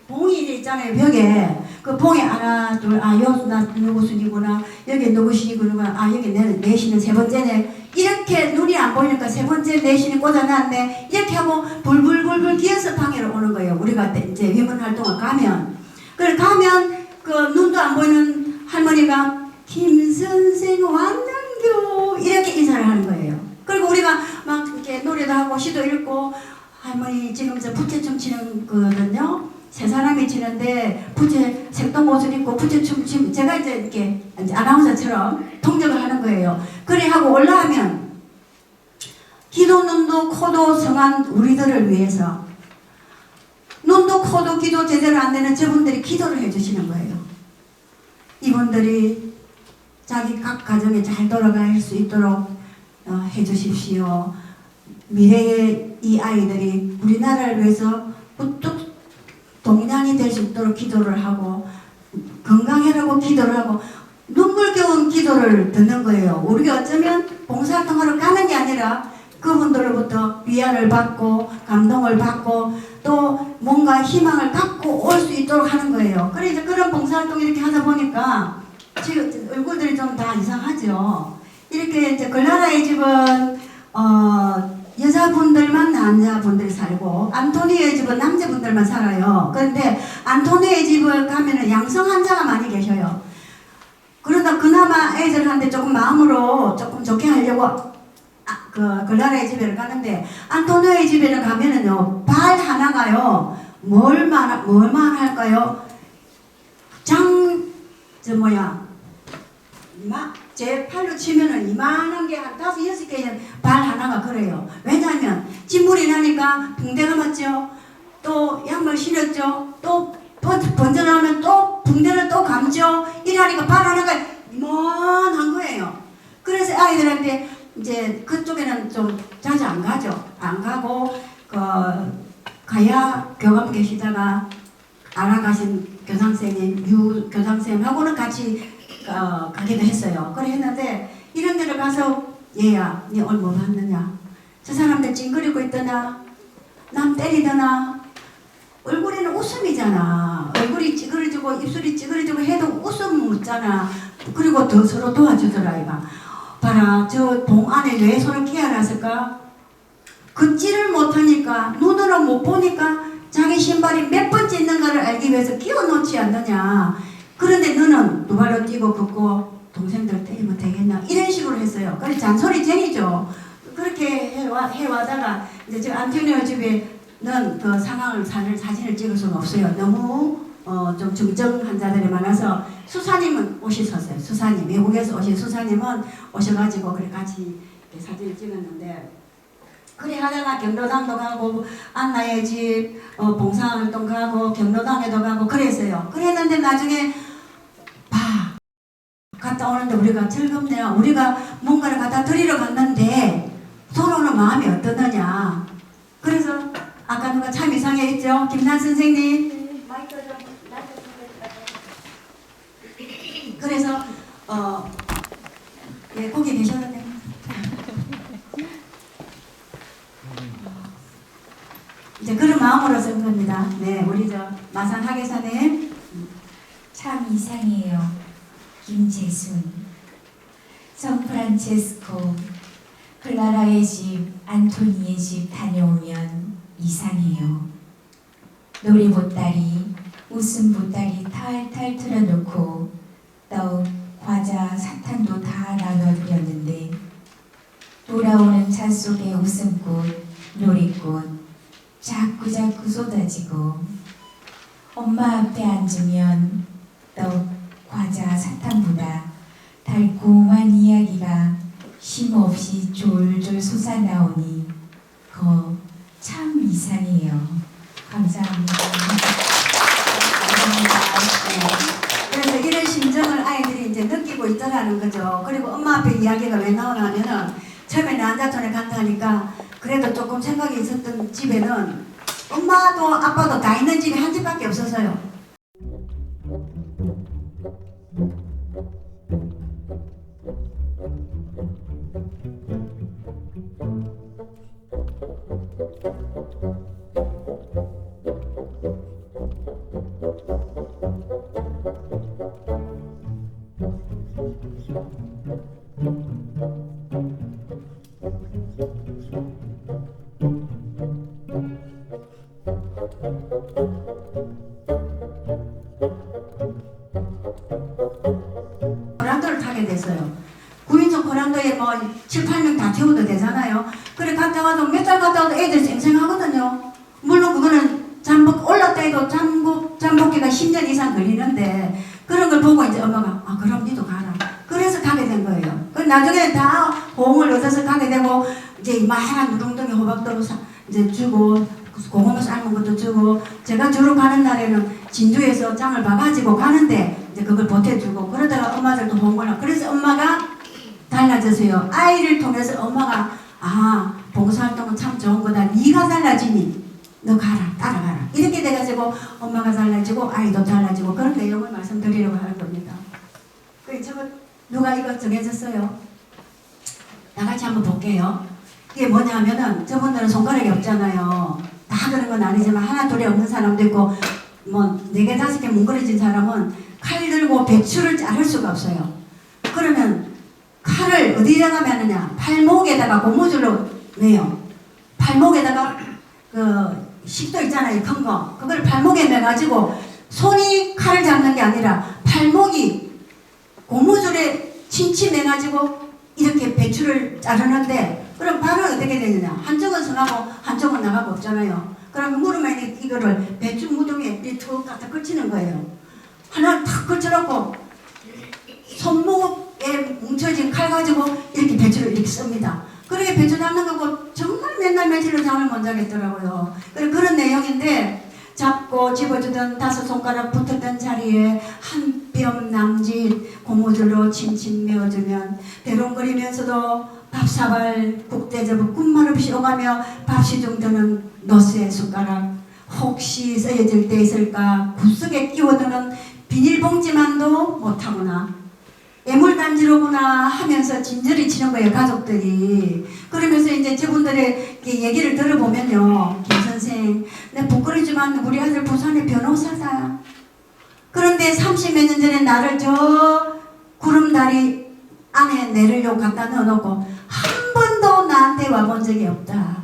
봉이 있잖아요. 벽에 그 봉에 하나 둘 나 누구 순이구나. 여기 누구 신이구나. 여기 내 신은 세 번째네. 이렇게 눈이 안 보이니까 세 번째 내 신이 꽂아놨네. 이렇게 하고 불불불불 기어서 방에로 오는 거예요. 우리가 이제 위문 활동을 가면. 그걸 가면 그 눈도 안 보이는 할머니가 김 선생 왔는겨 이렇게 인사를 하는 거예요. 그리고 우리가 막 이렇게 노래도 하고 시도 읽고 할머니 지금 저 부채춤 치는 거거든요. 세 사람이 치는데 부채 색동 옷을 입고 부채춤 치면 제가 이제 이렇게 아나운서처럼 통역을 하는 거예요. 그래 하고 올라가면 귀도 눈도 코도 성한 우리들을 위해서 눈도 코도 귀도 제대로 안 되는 저분들이 기도를 해주시는 거예요. 이분들이 자기 각 가정에 잘 돌아갈 수 있도록 해주십시오. 미래의 이 아이들이 우리나라를 위해서 우뚝 동양이 될 수 있도록 기도를 하고 건강해라고 기도를 하고 눈물겨운 기도를 듣는 거예요. 우리가 어쩌면 봉사활동하러 가는 게 아니라 그분들로부터 위안을 받고 감동을 받고 또 뭔가 희망을 갖고 올 수 있도록 하는 거예요. 그래서 그런 봉사활동 이렇게 하다 보니까 지금 얼굴들이 좀 다 이상하죠. 이렇게 이제 글라라의 집은 여자분들만 남자분들이 살고 안토니의 집은 남자분들만 살아요. 그런데 안토니의 집을 가면은 양성 환자가 많이 계셔요. 그러다 그나마 애들한테 조금 마음으로 조금 좋게 하려고 그 글라라의 집에를 가는데 안토니의 집에는 가면은요 발 하나가요 뭘만 할까요? 제 팔로 치면은 이만한 게 한 5, 6개는 발 하나가 그래요. 왜냐하면 진물이 나니까 붕대가 맞죠. 또 양말 신었죠. 또 번져나오면 또 붕대를 또 감죠. 이러니까 발 하나가 이만한 거예요. 그래서 아이들한테 이제 그쪽에는 좀 자주 안 가죠. 안 가고 가야 교감 계시다가 알아가신 교장선생님, 유 교장선생님하고는 같이 가기도 했어요. 그래 했는데 이런 데를 가서 얘야, 니 오늘 뭐 봤느냐? 저 사람들 찡그리고 있더나? 남 때리더나? 얼굴에는 웃음이잖아. 얼굴이 찌그러지고 입술이 찌그러지고 해도 웃음 묻잖아. 그리고 더 서로 도와주더라 이가. 봐라, 저 봉 안에 왜 서로 끼어놨을까? 걷지를 못하니까 눈으로 못 보니까 자기 신발이 몇 번째 있는가를 알기 위해서 끼워놓지 않느냐. 그런데 너는 두 발로 뛰고 걷고 동생들 때리면 되겠나? 이런 식으로 했어요. 그래서 잔소리쟁이죠. 그렇게 해와다가 이제 저 안토니오 집에는 그 상황을 사진을 찍을 수는 없어요. 너무 좀 중증 환자들이 많아서 수사님은 오셨었어요. 수사님, 외국에서 오신 수사님은 오셔가지고 그래 같이 사진을 찍었는데 그래 하다가 경로당도 가고 안나의 집 봉사활동 가고 경로당에도 가고 그랬어요. 그랬는데 나중에 갔다 오는데 우리가 즐겁네요. 우리가 뭔가를 갖다 드리러 갔는데 서로는 마음이 어떠느냐. 그래서 아까 누가 참 이상해 있죠? 김난 선생님 마이크 좀 그래서 예, 거기 계셨는데 이제 그런 마음으로 쓴 겁니다. 네, 우리 저 마산 하계사님 참 이상해요. 김재순, 성프란체스코, 클라라의 집, 안토니의 집 다녀오면 이상해요. 노래 보따리, 웃음 보따리 탈탈 틀어놓고 떡, 과자, 사탕도 다 나눠드렸는데 돌아오는 차 속에 웃음꽃, 놀이꽃 자꾸자꾸 쏟아지고 엄마 앞에 앉으면 떡, 과자, 사탕보다 달콤한 이야기가 쉼없이 졸졸 솟아나오니 참 이상해요. 감사합니다. 그래서 이런 심정을 아이들이 이제 느끼고 있더라는 거죠. 그리고 엄마 앞에 이야기가 왜 나오냐면은 처음에 난자촌에 간다 하니까 그래도 조금 생각이 있었던 집에는 엄마도 아빠도 다 있는 집이 한 집밖에 없어서요. 고란도를 타게 됐어요. 9인승 고란도에 뭐 7, 8명 다 태워도 되잖아요. 그래 갔다 와도 몇 달 갔다 와도 애들 쌩쌩하거든요. 물론 그거는 올랐다 해도 잠복기가 10년 이상 걸리는데 그런 걸 보고 이제 엄마가 그럼 니도 가라. 그래서 가게 된 거예요. 그 나중에 다 호응을 얻어서 가게 되고 이제 이만한 누룽덩이 호박도 이제 주고 고구마 삶은 것도 주고 제가 주로 가는 날에는 진주에서 장을 봐가지고 가는데 이제 그걸 보태주고 그러다가 엄마들도 호응을 하고 그래서 엄마가 달라졌어요. 아이를 통해서 엄마가 봉사활동은 참 좋은 거다. 네가 달라지니 너 가라 따라가라 이렇게 돼가지고 엄마가 달라지고 아이도 달라지고 그런 내용을 말씀드리려고 하는 겁니다. 저거 누가 이거 정해졌어요? 다 같이 한번 볼게요. 이게 뭐냐 하면은 저분들은 손가락이 없잖아요. 다 그런 건 아니지만 하나 둘이 없는 사람도 있고 뭐 4개 5개 뭉그러진 사람은 칼 들고 배추를 자를 수가 없어요. 그러면 칼을 어디다가 매느냐? 팔목에다가 고무줄로 매요. 팔목에다가 그 식도 있잖아요. 큰 거. 그걸 팔목에 매가지고 손이 칼을 잡는 게 아니라 팔목이 고무줄에 침침해가지고 이렇게 배추를 자르는데 그럼 발은 어떻게 되느냐? 한쪽은 성하고 한쪽은 나가고 없잖아요. 그럼 무릎에 이거를 배추 무덤에 툭 갖다 걸치는 거예요. 하나 탁 걸쳐놓고 손목에 뭉쳐진 칼 가지고 이렇게 배추를 이렇게 씁니다. 그렇게 배추 잡는 거고 정말 맨날 며칠을 잠을 못 자겠더라고요. 그런 내용인데 잡고 집어주던 5손가락 붙었던 자리에 한 뼘 남짓 고무줄로 침침 메어주면 대롱거리면서도 밥사발 국대접을 군말 없이 오가며 밥시 정도는 노스의 숟가락 혹시 쓰여질 때 있을까 구석에 끼워두는 비닐봉지만도 못하구나 애물단지로구나 하면서 진저리 치는 거예요. 가족들이. 그러면서 이제 저분들의 얘기를 들어보면요. 김 선생 내 부끄러지만 우리 아들 부산의 변호사다. 그런데 30몇 년 전에 나를 저 구름다리 안에 내리려고 갖다 넣어놓고 한 번도 나한테 와본 적이 없다.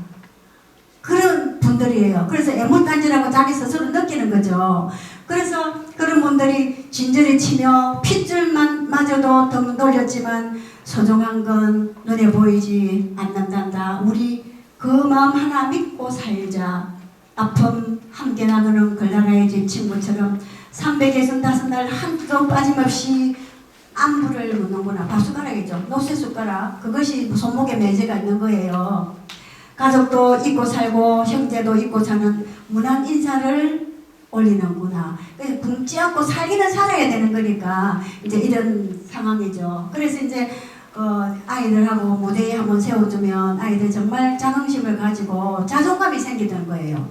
그런 분들이에요. 그래서 애물단지라고 자기 스스로 느끼는 거죠. 그래서 그런 분들이 진저리 치며 핏줄만 마저도 등 돌렸지만 소중한 건 눈에 보이지 않는단다. 우리 그 마음 하나 믿고 살자. 아픔 함께 나누는 걸나라의 집 친구처럼 365날 한도 빠짐없이 안부를 묻는구나. 밥숟가락이죠. 노쇠숟가락. 그것이 손목에 매제가 있는 거예요. 가족도 잊고 살고 형제도 잊고 사는 무난 인사를 올리는구나. 굶지 않고 살기는 살아야 되는 거니까 이제 이런 상황이죠. 그래서 이제 아이들하고 무대에 한번 세워주면 아이들 정말 자긍심을 가지고 자존감이 생기는 거예요.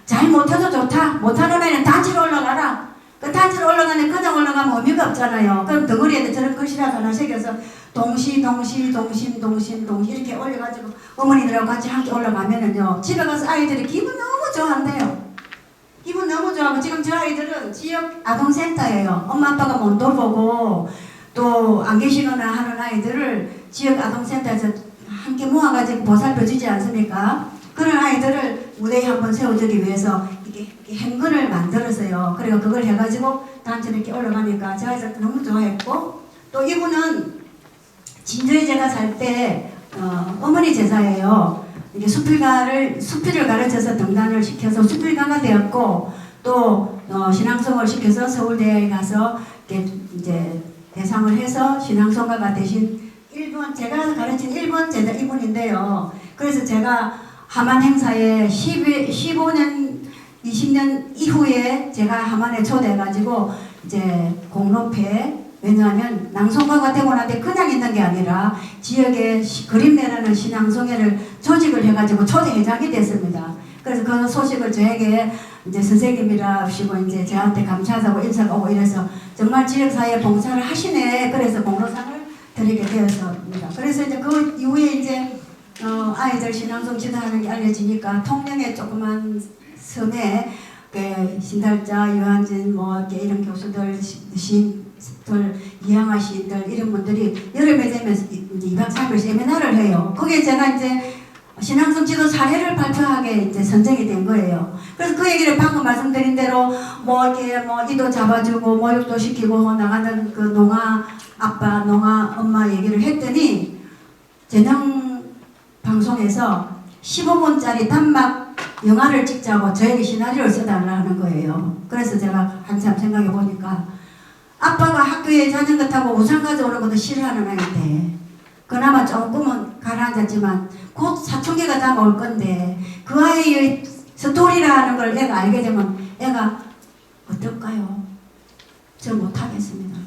잘 못해도 좋다. 못하는 애는 단체로 올라가라. 그 단체로 올라가는 그냥 올라가면 의미가 없잖아요. 그럼 덩어리에도 저런 글씨라도 하나 새겨서 동시 이렇게 올려가지고 어머니들하고 같이 함께 올라가면은요 집에 가서 아이들이 기분 너무 좋아한대요. 기분 너무 좋아하고 지금 저 아이들은 지역 아동센터예요. 엄마 아빠가 못 돌보고 또 안 계시거나 하는 아이들을 지역 아동센터에서 함께 모아가지고 보살펴주지 않습니까? 그런 아이들을 무대에 한번 세워주기 위해서 이렇게 행근을 만들었어요. 그리고 그걸 해가지고 단체로 이렇게 올라가니까 저 아이들 너무 좋아했고 또 이분은 진주에 제가 살 때 어머니 제사예요. 이게 수필을 가르쳐서 등단을 시켜서 수필가가 되었고 또 신앙송을 시켜서 서울대에 가서 이제 대상을 해서 신앙송가가 되신 일본, 제가 가르친 일본 제자 이분인데요. 그래서 제가 하만 행사에 15년, 20년 이후에 제가 하만에 초대해가지고 이제 공로패, 왜냐하면 낭송가가 되고 나는데 그냥 있는 게 아니라 지역에 그림내라는 신앙송회를 조직을 해가지고 초대회장이 됐습니다. 그래서 그 소식을 저에게 이제 선생님이라 하시고 이제 저한테 감사하다고 인사가 오고 이래서 정말 지역사회에 봉사를 하시네. 그래서 공로상을 드리게 되었습니다. 그래서 이제 그 이후에 이제 아이들 신앙송 지도하는 게 알려지니까 통영의 조그만 섬에 신달자, 유한진 뭐 이렇게 이런 교수들, 시인들, 이양화 시인들 이런 분들이 여름에 되면 이제 2박 3일 세미나를 해요. 거기에 제가 이제 신앙송 지도 사례를 발표하게 이제 선정이 된 거예요. 그래서 그 얘기를 방금 말씀드린 대로 뭐 이렇게 뭐 이도 잡아주고 모욕도 시키고 나가는 그 농아 아빠, 농아 엄마 얘기를 했더니 재능 방송에서 15분짜리 단막 영화를 찍자고 저에게 시나리오를 써달라는 거예요. 그래서 제가 한참 생각해 보니까 아빠가 학교에 자전거 타고 우산 가져오는 것도 싫어하는 아이인데 그나마 조금은 가라앉았지만 곧 사춘기가 다가올 건데 그 아이의 스토리라는 걸 애가 알게 되면 애가 어떨까요? 저 못하겠습니다.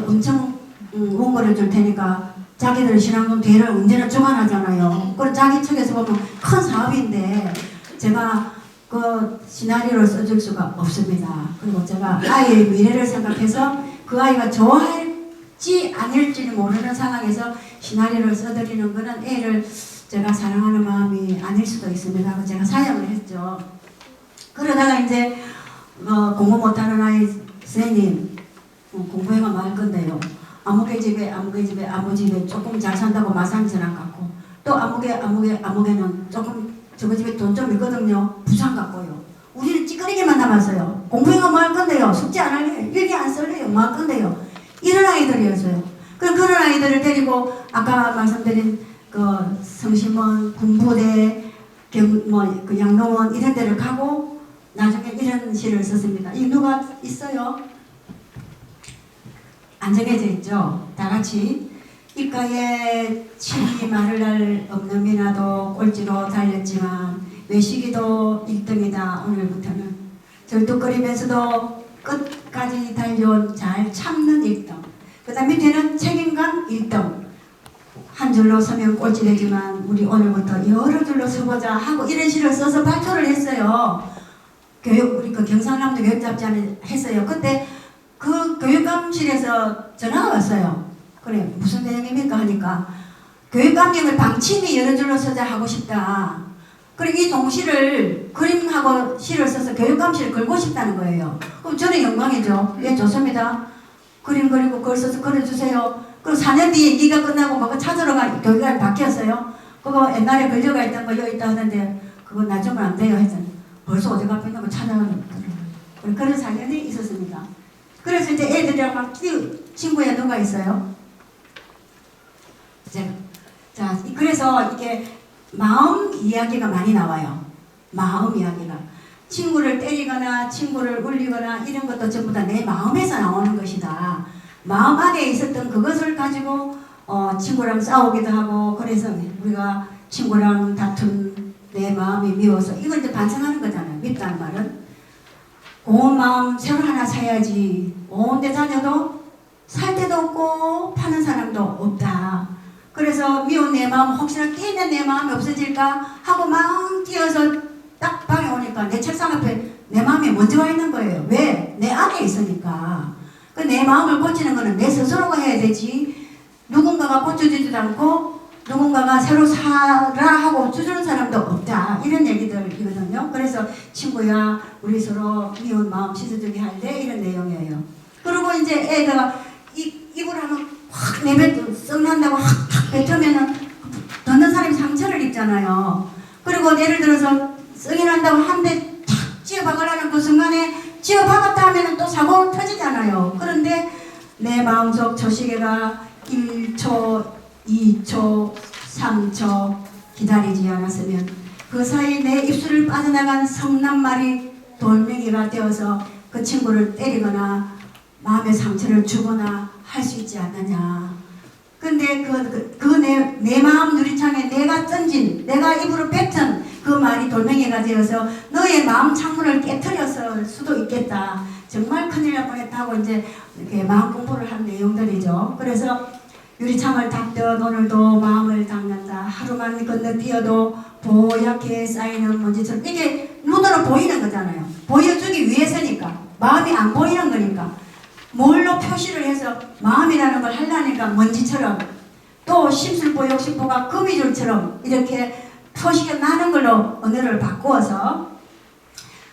엄청 원고를 줄 테니까 자기들 신앙송 뒤를 언제나 주관하잖아요. 그럼 자기 측에서 보면 큰 사업인데 제가 그 시나리오를 써줄 수가 없습니다. 그리고 제가 아이의 미래를 생각해서 그 아이가 좋아할지 아닐지는 모르는 상황에서 시나리오를 써드리는 거는 애를 제가 사랑하는 마음이 아닐 수도 있습니다. 그래서 제가 사양을 했죠. 그러다가 이제 공부 못하는 아이 선생님 공부해가 말 건데요. 아무개 집에 아무 집에 조금 잘 산다고 마산지랑 갖고 또 아무개는 조금 저거 집에 돈 좀 있거든요. 부산 갖고요. 우리는 찌끄리기만 남았어요. 공부해가 뭐 할 건데요. 숙제 안 할래요. 일기 안 쓸래요. 뭐 할 건데요. 이런 아이들이었어요. 그런 아이들을 데리고 아까 말씀드린 그 성심원, 군부대, 그 양로원 이런 데를 가고 나중에 이런 시를 썼습니다. 이 누가 있어요? 안 정해져 있죠. 다 같이 입가에 침이 마를 날 없는 미나도 꼴찌로 달렸지만 외식이도 1등이다. 오늘부터는 절뚝거리면서도 끝까지 달려온 잘 참는 1등. 그 다음 밑에는 책임감 1등. 한 줄로 서면 꼴찌 되지만 우리 오늘부터 여러 줄로 서보자 하고 이런 시를 써서 발표를 했어요. 우리 그 경상남도 교육잡지안에 했어요. 그때 그 교육감실에서 전화가 왔어요. 그래 무슨 내용입니까 하니까 교육감님을 방침이 여러 줄로 써자 하고 싶다. 그리고 이 동시를 그림하고 시를 써서 교육감실을 걸고 싶다는 거예요. 그럼 저는 영광이죠. 예 좋습니다. 그림 그리고 글 써서 걸어주세요. 그리고 4년 뒤에 네가 끝나고 그거 찾으러 가 교육감이 바뀌었어요. 그거 옛날에 걸려가 있던 거 여기 있다 하는데 그거 놔주면 안 돼요 했더니 벌써 어디 앞에 있는 거 찾아가더라고요. 그런 사연이 있었습니다. 그래서 이제 애들이랑 막 친구에 누가 있어요? 자, 그래서 이게 마음 이야기가 많이 나와요. 마음 이야기가. 친구를 때리거나 친구를 울리거나 이런 것도 전부 다 내 마음에서 나오는 것이다. 마음 안에 있었던 그것을 가지고 친구랑 싸우기도 하고 그래서 우리가 친구랑 다툰 내 마음이 미워서 이걸 이제 반성하는 거잖아요. 밉다는 말은. 온 마음 새로 하나 사야지. 온 데 다녀도 살 데도 없고 파는 사람도 없다. 그래서 미운 내 마음 혹시나 끼면 내 마음이 없어질까 하고 막 뛰어서 딱 방에 오니까 내 책상 앞에 내 마음이 먼저 와 있는 거예요. 왜? 내 안에 있으니까. 그 내 마음을 고치는 거는 내 스스로가 해야 되지. 누군가가 고쳐주지도 않고 누군가가 새로 살아 하고 주주는 사람도 없다. 이런 얘기들이거든요. 그래서 친구야 우리 서로 미운 마음 씻어주기 할 때 이런 내용이에요. 그리고 이제 애가 입을 하면 확 내뱉어 썩난다고 확 뱉으면은 듣는 사람이 상처를 입잖아요. 그리고 예를 들어서 썩이 난다고 한 대 탁 찌어박으려는 그 순간에 찌어박았다 하면은 또 사고 터지잖아요. 그런데 내 마음속 저시계가 1초, 2초, 3초 기다리지 않았으면 그 사이 내 입술을 빠져나간 성난말이 돌멩이가 되어서 그 친구를 때리거나 마음의 상처를 주거나 할 수 있지 않느냐. 근데 내 마음 유리창에 내가 던진, 내가 입으로 뱉은 그 말이 돌멩이가 되어서 너의 마음 창문을 깨트렸을 수도 있겠다. 정말 큰일 날 뻔했다고 이제 이렇게 마음 공부를 한 내용들이죠. 그래서 유리창을 닦듯 오늘도 마음을 닦는다. 하루만 건너뛰어도 보얗게 쌓이는 먼지처럼. 이게 눈으로 보이는 거잖아요. 보여주기 위해서니까. 마음이 안 보이는 거니까. 뭘로 표시를 해서 마음이라는 걸 하려니까 먼지처럼, 또 심술보 욕심보가 거미줄처럼 이렇게 표시가 나는 걸로 언어를 바꾸어서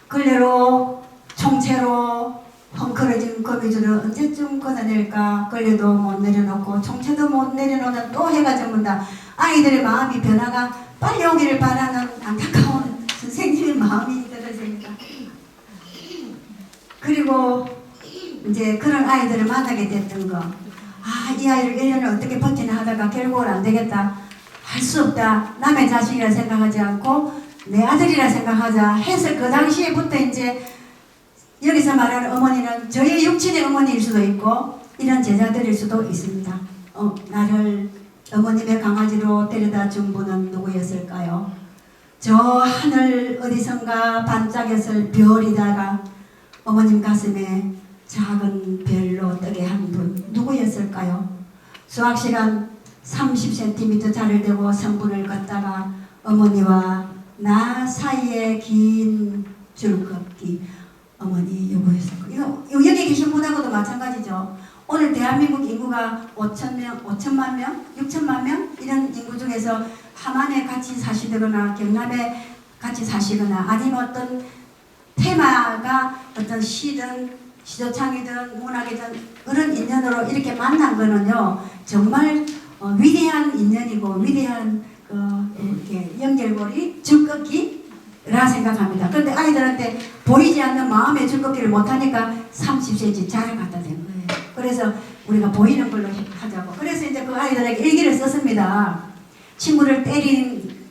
걸레로 총체로 헝클어진 거미줄을 언제쯤 걷어낼까. 걸레도 못 내려놓고 총체도 못 내려놓는 또 해가 저문다. 아이들의 마음이 변화가 빨리 오기를 바라는 안타까운 선생님의 마음이 들어집니다. 그리고 이제 그런 아이들을 만나게 됐던 거. 아, 이 아이를 1년을 어떻게 버티나 하다가 결국은 안 되겠다. 할 수 없다. 남의 자식이라 생각하지 않고 내 아들이라 생각하자 해서 그 당시에부터 이제 여기서 말하는 어머니는 저의 육친의 어머니일 수도 있고 이런 제자들일 수도 있습니다. 나를 어머님의 강아지로 데려다 준 분은 누구였을까요? 저 하늘 어디선가 반짝였을 별이다가 어머님 가슴에 작은 별로 뜨게 한 분 누구였을까요? 수학시간 30cm 자를 대고 성분을 걷다가 어머니와 나 사이에 긴 줄걷기. 어머니 누구였을까요? 이거 여기 계신 분하고도 마찬가지죠. 오늘 대한민국 인구가 5천만 명, 6천만 명 이런 인구 중에서 함안에 같이 사시거나 경남에 같이 사시거나 아니면 어떤 테마가 어떤 시든 시조창이든 문학이든 그런 인연으로 이렇게 만난 거는요 정말 위대한 인연이고 위대한 이렇게 연결고리 줄긋기라 생각합니다. 그런데 아이들한테 보이지 않는 마음의 줄긋기를 못하니까 30cm 자를 갖다 댄 거예요. 그래서 우리가 보이는 걸로 하자고. 그래서 이제 그 아이들에게 일기를 썼습니다. 친구를 때린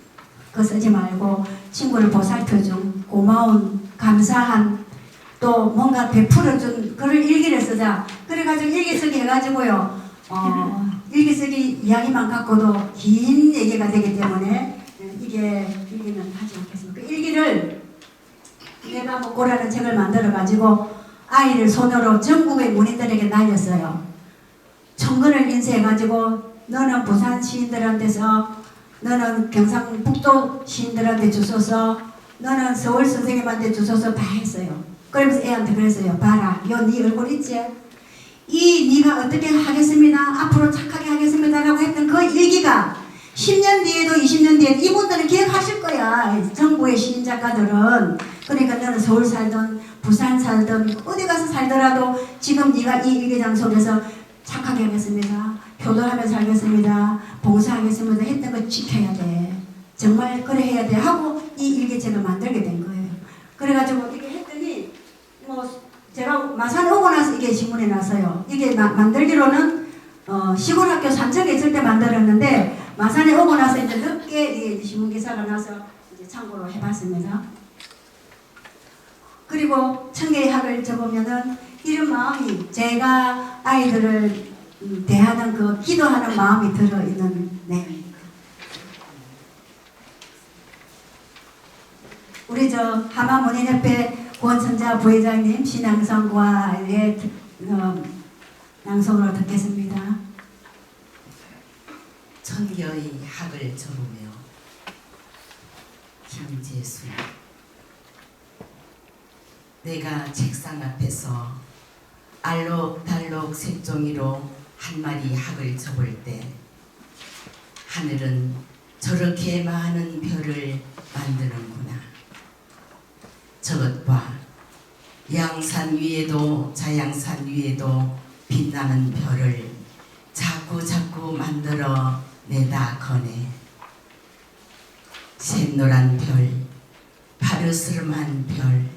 거 쓰지 말고 친구를 보살펴준 고마운 감사한 또 뭔가 베풀어준 그런 일기를 쓰자. 그래가지고 일기 쓰기 해가지고요. 일기 쓰기 이야기만 갖고도 긴 얘기가 되기 때문에 일기는 하지 않겠습니다. 그 일기를 내가 먹고라는 책을 만들어가지고 아이를 손으로 전국의 문인들에게 날렸어요. 청근을 인쇄해가지고 너는 부산 시인들한테서, 너는 경상북도 시인들한테 주소서, 너는 서울 선생님한테 주소서 다 했어요. 그러면서 애한테 그랬어요. 봐라, 네 얼굴 있지? 네가 어떻게 하겠습니다. 앞으로 착하게 하겠습니다. 라고 했던 그 일기가 10년 뒤에도 20년 뒤에도 이분들은 기억하실 거야. 정부의 시인 작가들은. 그러니까 너는 서울 살든 부산 살든 어디 가서 살더라도 지금 네가 이 일기장 속에서 착하게 하겠습니다. 효도하며 살겠습니다. 봉사하겠습니다. 했던 거 지켜야 돼. 정말 그래 해야 돼. 하고 이 일기책을 만들게 된 거예요. 그래가지고 이게 했더니 제가 마산 오고 나서 이게 신문에 났어요. 이게 만들기로는 시골 학교 산청에 있을 때 만들었는데 마산에 오고 나서 이제 늦게 이 신문 기사가 나서 이제 참고로 해봤습니다. 그리고 청계의 학을 접으면은 이런 마음이 제가 아이들을 대하는 그 기도하는 마음이 들어있는 내용입니다. 우리 하마문인협회 권선자 부회장님 신앙성과의 낭송으로 듣겠습니다. 천계의 학을 접으며 김재수. 내가 책상 앞에서 알록달록 색종이로 한 마리 학을 접을 때 하늘은 저렇게 많은 별을 만드는구나. 저것 봐. 양산 위에도 자양산 위에도 빛나는 별을 자꾸 만들어 내다 거네. 샛노란 별, 파르스름한 별,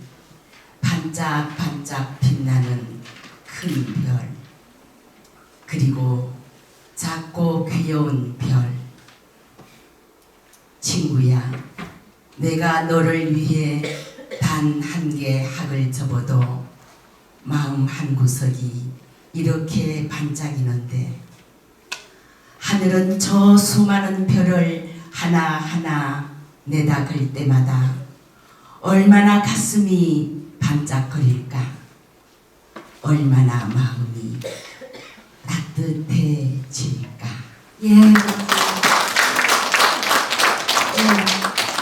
반짝반짝 빛나는 큰 별, 그리고 작고 귀여운 별. 친구야, 내가 너를 위해 단 한 개 학을 접어도 마음 한 구석이 이렇게 반짝이는데 하늘은 저 수많은 별을 하나하나 내다 글 때마다 얼마나 가슴이 반짝거릴까, 얼마나 마음이 따뜻해질까. 예,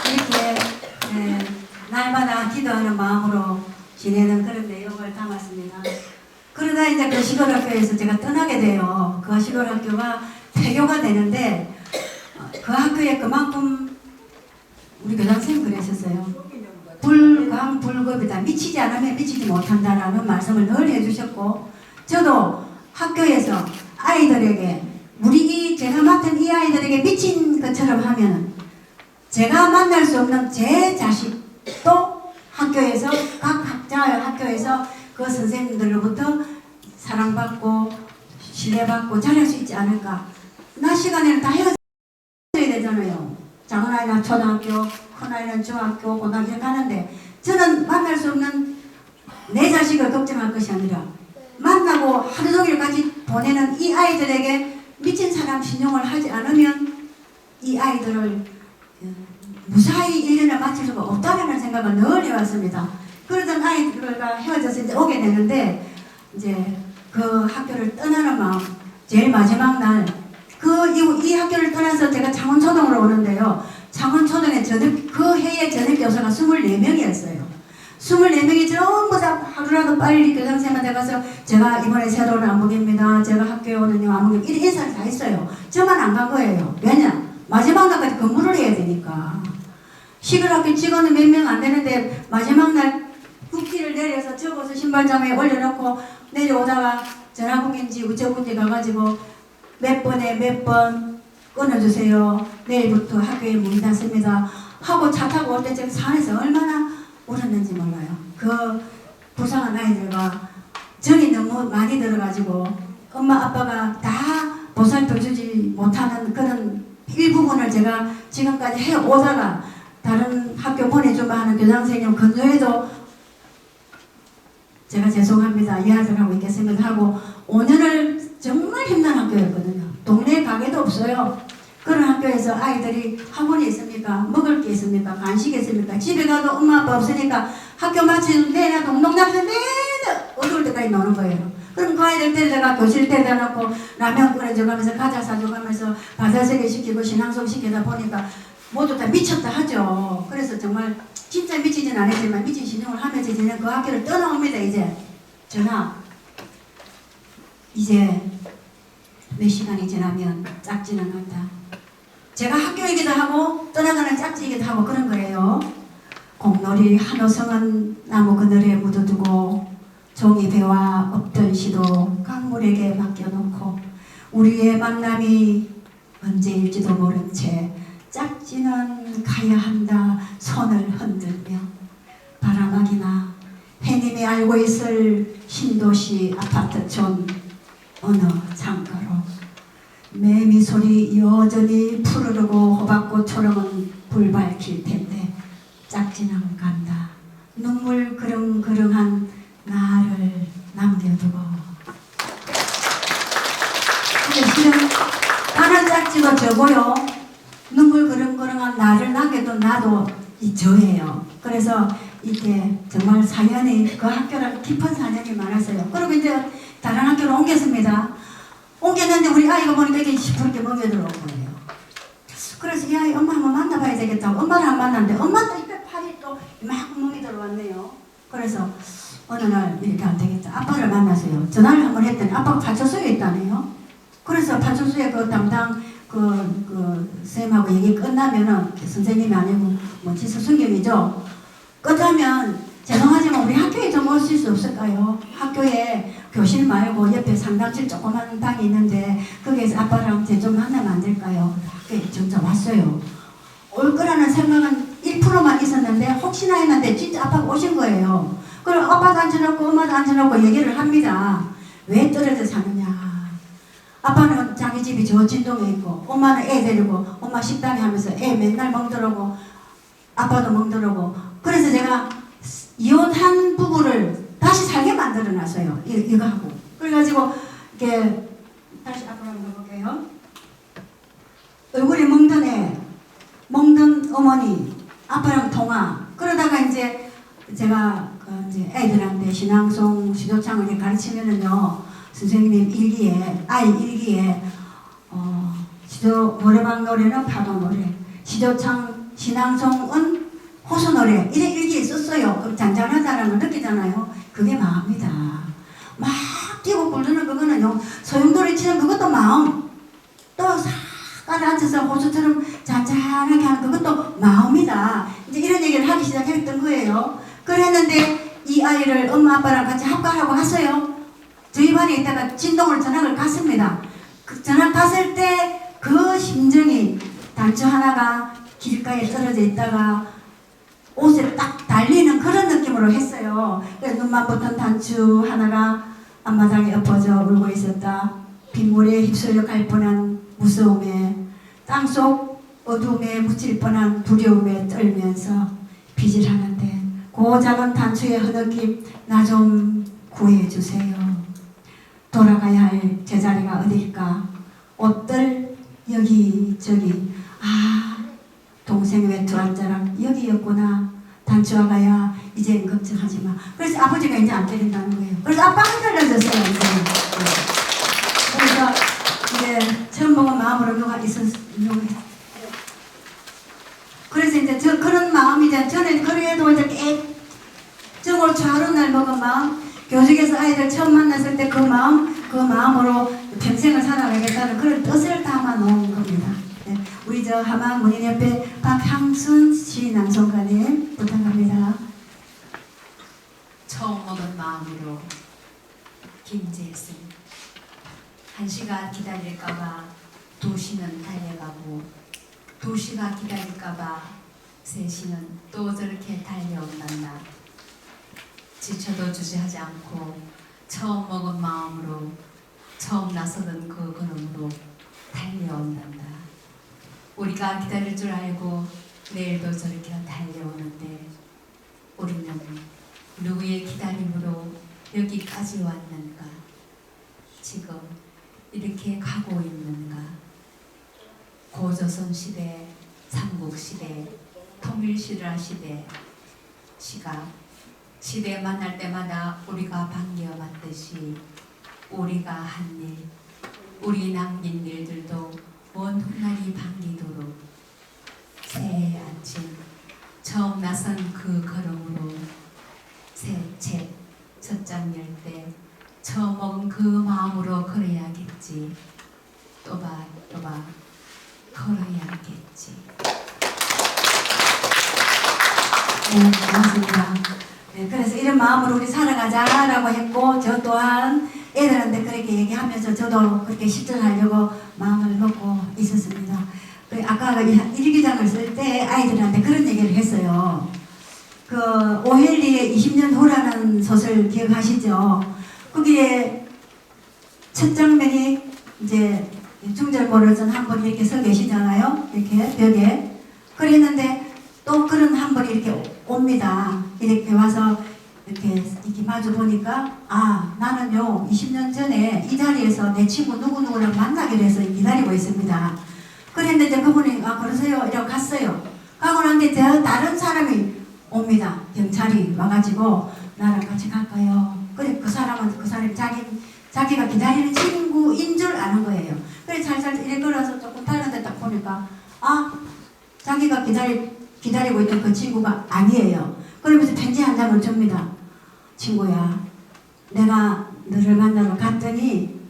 이렇게 날마다 기도하는 마음으로 지내는 그런 내용을 담았습니다. 그러다 이제 그 시골학교에서 제가 떠나게 돼요. 그 시골학교가 폐교가 되는데 그 학교에 그만큼 우리 교장선생님 그랬었어요. 불광불급이다. 미치지 않으면 미치지 못한다라는 말씀을 늘 해주셨고, 저도 학교에서 아이들에게 제가 맡은 이 아이들에게 미친 것처럼 하면 제가 만날 수 없는 제 자식도 학교에서 각 학자의 학교에서 그 선생님들로부터 사랑받고 신뢰받고 잘할 수 있지 않을까. 낮 시간에는 다 헤어져야 되잖아요. 작은 아이는 초등학교, 큰 아이는 중학교, 고등학교 이렇게 하는데, 저는 만날 수 없는 내 자식을 걱정할 것이 아니라 만나고 하루 종일 같이 보내는 이 아이들에게 미친 사람 신용을 하지 않으면 이 아이들을 무사히 1년을 마칠 수가 없다는 생각을 늘 해왔습니다. 그러던 아이들과 헤어져서 이제 오게 되는데, 이제 그 학교를 떠나는 마음, 제일 마지막 날, 이 학교를 떠나서 제가 창원초등으로 오는데요. 창원초등에 그 해의 전역 교사가 24명이었어요. 24명이 전부 다 하루라도 빨리 교장선생님한테 가서 제가 이번에 새로 온 안목입니다. 제가 학교에 오는 안목입니다. 이런 인사를 다 했어요. 저만 안 간 거예요. 왜냐? 마지막 날까지 근무를 해야 되니까. 시골학교 직원은 몇 명 안 되는데 마지막 날 국기를 내려서 적어서 신발장에 올려놓고 내려오다가 전화국인지 우체국인지 가가지고 몇 번에 몇 번 끊어주세요. 내일부터 학교에 문이 닫습니다. 하고 차 타고 올 때 제가 산에서 얼마나 울었는지 몰라요. 그 불쌍한 아이들과 정이 너무 많이 들어가지고 엄마 아빠가 다 보살펴주지 못하는 그런 일부분을 제가 지금까지 해오다가 다른 학교 보내주마 하는 교장선생님 근처에도 제가 죄송합니다. 이 아들하고 있겠습니다 하고 5년을 정말 힘든 학교였거든요. 동네에 가게도 없어요. 그런 학교에서 아이들이 학원이 있습니까? 먹을 게 있습니까? 간식이 있습니까? 집에 가도 엄마 아빠 없으니까 학교 마치는 내내 동동장에서 내내 어두울 때까지 노는 거예요. 그럼 그 아이들 데려다가 교실 데려다 놓고 라면 끓여줘가면서 과자 사줘가면서 바다새기 시키고 신앙송 시키다 보니까 모두 다 미쳤다 하죠. 그래서 정말 진짜 미치진 않았지만 미친 신용을 하면서 저는 그 학교를 떠나옵니다. 이제 몇 시간이 지나면 짝지는 한다. 제가 학교이기도 하고 떠나가는 짝지이기도 하고 그런 거예요. 공놀이 한호성은 나무 그늘에 묻어두고 종이 배와 없던 시도 강물에게 맡겨놓고 우리의 만남이 언제일지도 모른 채 짝지는 가야 한다 손을 흔들며 바라막이나 해님이 알고 있을 신도시 아파트촌 어느 창가로 매미 소리 여전히 푸르르고 호박꽃 초롱은 불 밝힐 텐데 짝지는 간다. 눈물 그릉그릉한 나를 남겨두고. 근데 실은 다른 짝지가 저고요. 눈물 그릉그릉한 나를 남겨둔 나도 이 저예요. 그래서 이게 정말 사연이 그 학교랑 깊은 사연이 많았어요. 그리고 이제 다른 학교로 옮겼습니다. 옮겼는데 우리 아이가 보니까 이게 시퍼렇게 멍여들어온 거예요. 그래서 이 아이 엄마 한번 만나봐야 되겠다고 엄마를 안 만났는데 엄마도 이때 팔이 또 막 멍여들어왔네요. 그래서 어느 날 이렇게 안 되겠다. 아빠를 만나세요. 전화를 한번 했더니 아빠가 파출소에 있다네요. 그래서 파출소에 그 담당 쌤하고 얘기 끝나면은 선생님이 아니고 뭐지 스승님이죠. 끝나면 죄송하지만 우리 학교에 좀 오실 수 없을까요? 학교에 교실 말고 옆에 상담실 조그만 방이 있는데 거기에서 아빠랑 제 좀 만나면 안 될까요? 학교에 진짜 왔어요. 올 거라는 생각은 1%만 있었는데 혹시나 했는데 진짜 아빠가 오신 거예요. 그럼 아빠도 앉혀놓고 엄마도 앉혀놓고 얘기를 합니다. 왜 떨어져 사느냐. 아빠는 자기 집이 저 진동에 있고 엄마는 애 데리고 엄마 식당에 하면서 애 맨날 멍들어고 아빠도 멍들어고. 그래서 제가 이혼한 부부를 다시 살게 만들어놨어요. 이거 하고. 그래가지고 이렇게 다시 앞으로 한번 볼게요. 얼굴이 멍든 애, 멍든 어머니, 아빠랑 통화. 그러다가 이제 제가 그 이제 애들한테 신앙송 시도창을 이렇게 가르치면은요, 선생님 일기에, 아이 일기에, 시도 노래방 노래는 파도 노래, 시도창 신앙송은 호소 노래, 이래 일기에 썼어요. 그럼 잔잔하다는 걸 느끼잖아요. 그게 마음이다. 막 뛰고 부르는 그거는요, 소용돌이 치는 그것도 마음. 또 가라앉아서 호수처럼 잔잔하게 하는 그것도 마음이다. 이제 이런 얘기를 하기 시작했던 거예요. 그랬는데 이 아이를 엄마 아빠랑 같이 합가하고 갔어요. 저희 반에 있다가 진동을 전학을 갔습니다. 그 전학 갔을 때 그 심정이 단추 하나가 길가에 떨어져 있다가 옷에 딱 달리는 그런 느낌으로 했어요. 그래서 눈만 붙은 단추 하나가 앞마당에 엎어져 울고 있었다. 빗물에 휩쓸려 갈 뻔한 무서움에, 땅속 어둠에 묻힐 뻔한 두려움에 떨면서 비질하는데 그 작은 단추의 흐느낌 나 좀 구해주세요. 돌아가야 할 제자리가 어딜까? 옷들 여기저기, 아 동생 외투 한 자락 여기였구나. 단추와 가야 이제 걱정하지 마. 그래서 아버지가 이제 안 때린다는 거예요. 그래서 아빠가 달라졌어요. 이제. 그래서 이제 처음 먹은 마음으로 누가 있었어요. 그래서 이제 그런 마음이죠. 저는 그래도 이제 정월 하루날 먹은 마음, 교직에서 아이들 처음 만났을 때 그 마음으로 평생을 살아가겠다는 그런 뜻을 담아 놓은 겁니다. 네. 우리 저 하마 문인협회 박향순 시낭송가님 부탁합니다. 처음 먹은 마음으로 김재승. 1시가 기다릴까봐 2시는 달려가고 2시가 기다릴까봐 3시는 또 저렇게 달려온단다. 지쳐도 주저하지 않고 처음 먹은 마음으로 처음 나서던 그 걸음으로 달려온단다. 우리가 기다릴 줄 알고 내일도 저렇게 달려오는데 우리는 누구의 기다림으로 여기까지 왔는가? 지금 이렇게 가고 있는가? 고조선 시대, 삼국 시대, 통일 신라 시대, 시대 만날 때마다 우리가 반겨왔듯이 우리가 한 일, 우리 남긴 일들도 먼 훗날이 반기도록 새해 아침 처음 나선 그 걸음으로 새 책 첫 장 열 때 처음 먹은 그 마음으로 걸어야겠지. 또봐 걸어야겠지. 네, 고맙습니다. 네, 그래서 이런 마음으로 우리 살아가자라고 했고, 저 또한 애들한테 그렇게 얘기하면서 저도 그렇게 실천하려고 마음을 먹고 있었습니다. 아까 일기장을 쓸 때 아이들한테 그런 얘기를 했어요. 그 오헬리의 20년 후라는 소설 기억하시죠? 거기에 첫 장면이 이제 중절모르전 한 분이 이렇게 서 계시잖아요. 이렇게 벽에. 그랬는데 또 그런 한 분이 이렇게 옵니다. 이렇게 와서 이렇게 마주 보니까, 아, 나는요 20년 전에 이 자리에서 내 친구 누구누구랑 만나기로 해서 기다리고 있습니다. 그랬는데 그분이, 아, 그러세요? 이러고 갔어요. 가고 난데 다른 사람이 옵니다. 경찰이 와가지고 나랑 같이 갈까요? 그래, 그 사람은 자기가 기다리는 친구인 줄 아는 거예요. 그래, 살살 이렇게 걸어서 조금 다른 데 딱 보니까, 아, 자기가 기다리고 있던 그 친구가 아니에요. 그러면서 편지 한 장을 줍니다. 친구야, 내가 너를 만나러 갔더니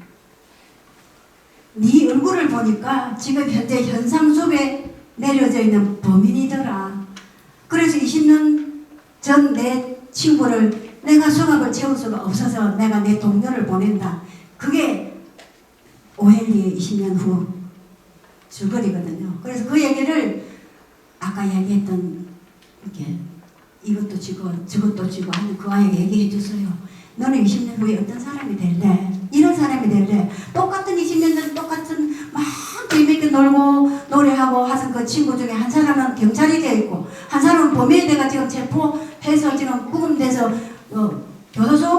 네 얼굴을 보니까 지금 현재 현상 속에 내려져 있는 범인이더라. 그래서 20년 전 내 친구를 내가 수갑을 채울 수가 없어서 내가 내 동료를 보낸다. 그게 오헬리의 20년 후 줄거리거든요. 그래서 그 얘기를 아까 얘기했던 이렇게 이것도 지고 저것도 지고 하는 그 아이에게 얘기해 줬어요. 너는 20년 후에 어떤 사람이 될래? 이런 사람이 될래? 똑같은 20년 전 똑같은 막 재밌게 놀고 노래하고 하던 그 친구 중에 한 사람은 경찰이 되어 있고 한 사람은 범인이 돼가 지금 체포해서 지금 구금돼서 교도소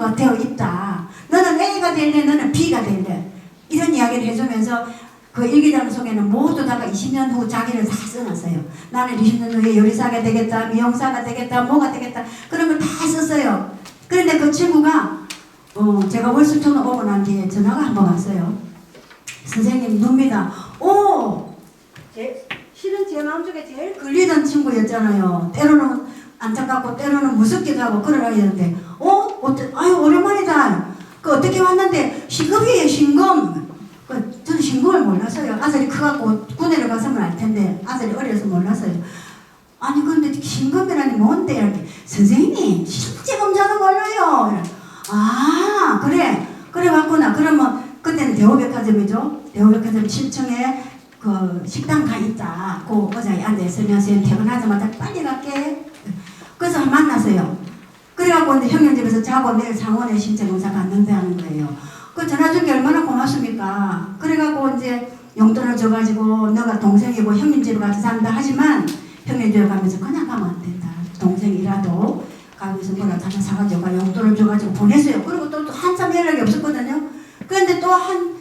친구가 되어 있다. 너는 A가 될래, 너는 B가 될래. 이런 이야기를 해주면서 그 일기장 속에는 모두 다가 20년 후 자기를 다 써놨어요. 나는 20년 후에 요리사가 되겠다, 미용사가 되겠다, 뭐가 되겠다, 그런 걸 다 썼어요. 그런데 그 친구가 제가 월수천 오고 난 뒤에 전화가 한 번 왔어요. 선생님 눕니다. 실은 제 마음속에 제일 걸리던 친구였잖아요. 때로는 안타깝고 때로는 무섭기도 하고 그러라 했는데 아유 오랜만이다. 그 어떻게 왔는데 신금이에요, 신금. 저는 신금을 몰랐어요. 아들이 커갖고 군대를 갔으면 알 텐데 아들이 어려서 몰랐어요. 아니 근데 신금이라니 뭔데? 이렇게 선생님 실제 검사는 몰라요. 아 그래 왔구나. 그러면 그때는 대우백화점이죠. 대우백화점 7층에 그 식당 가 있다. 그 의자에 앉아 있으면 선생님 퇴근하자마자 빨리 갈게. 그래서 만났어요. 그래갖고 이제 형님 집에서 자고 내일 상원에 신체 검사 갔는데 하는 거예요. 그 전화 준 게 얼마나 고맙습니까? 그래갖고 이제 용돈을 줘가지고 너가 동생이고 형님 집에 가서 산다 하지만 형님 집에 가면서 그냥 가면 안 된다. 동생이라도 가면서 뭐라 하나 사가지고 용돈을 줘가지고 보냈어요. 그리고 또 한참 연락이 없었거든요. 그런데 또 한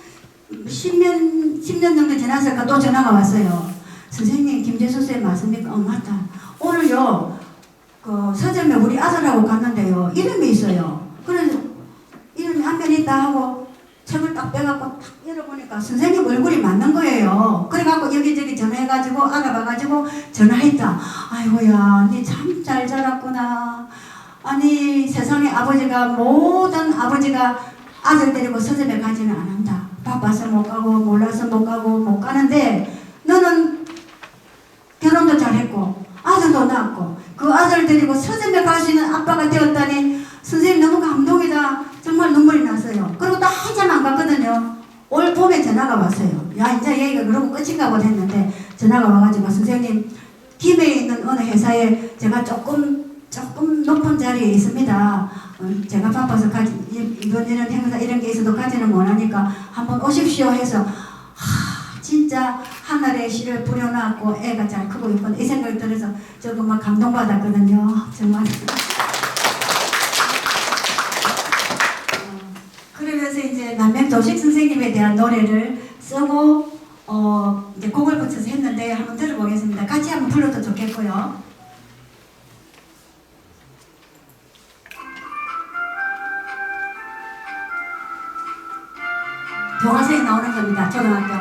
10년 정도 지났을까 또 전화가 왔어요. 선생님 김재수 쌤 맞습니까? 맞다. 오늘요 그 서점에 우리 아들하고 갔는데요 이름이 있어요. 그래서 이름이 안면에 있다 하고 책을 딱 빼갖고 딱 열어보니까 선생님 얼굴이 맞는 거예요. 그래갖고 여기저기 전화해가지고 알아봐가지고 전화했다. 아이고야 니 참 잘 자랐구나. 아니 세상에 모든 아버지가 아들 데리고 서점에 가지는 않는다. 바빠서 못 가고 몰라서 못 가고 못 가는데 너는 결혼도 잘했고 아들도 낳았고 그 아들 데리고 서점에 갈 수 있는 아빠가 되었다니 선생님 너무 감동이다. 정말 눈물이 났어요. 그리고 또 한참 안 갔거든요. 올 봄에 전화가 왔어요. 야 이제 얘기가 그러고 끝인가 보다 했는데 전화가 와가지고 선생님 김해에 있는 어느 회사에 제가 조금 높은 자리에 있습니다. 제가 바빠서 이번 이런 행사 이런 게 있어도 가지는 못하니까 한번 오십시오 해서 진짜 하늘의 씨를 뿌려놨고 애가 잘 크고 있구나 이 생각이 들어서 저거 막 감동받았거든요. 정말. 그러면서 이제 남명조식 선생님에 대한 노래를 쓰고 이제 곡을 붙여서 했는데 한번 들어보겠습니다. 같이 한번 불러도 좋겠고요. 교과서에 나오는 겁니다. 초등학교.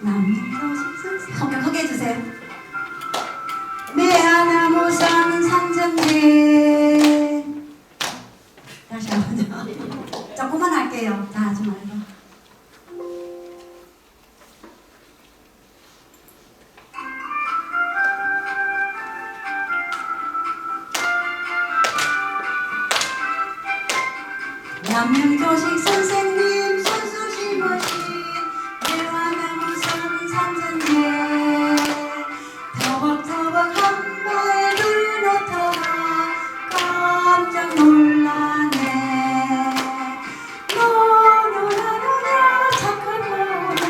남명조식 선생님 한번 크게 해주세요. 매화나무산 산전대 다시 한번 조금만 할게요. 다 하지 말고. 남명조식 선생님 손수 심으신 매화나무산 산전대 터벅터벅 한 마에 들놓다가 깜짝 놀라네. 노노노노 착한 노래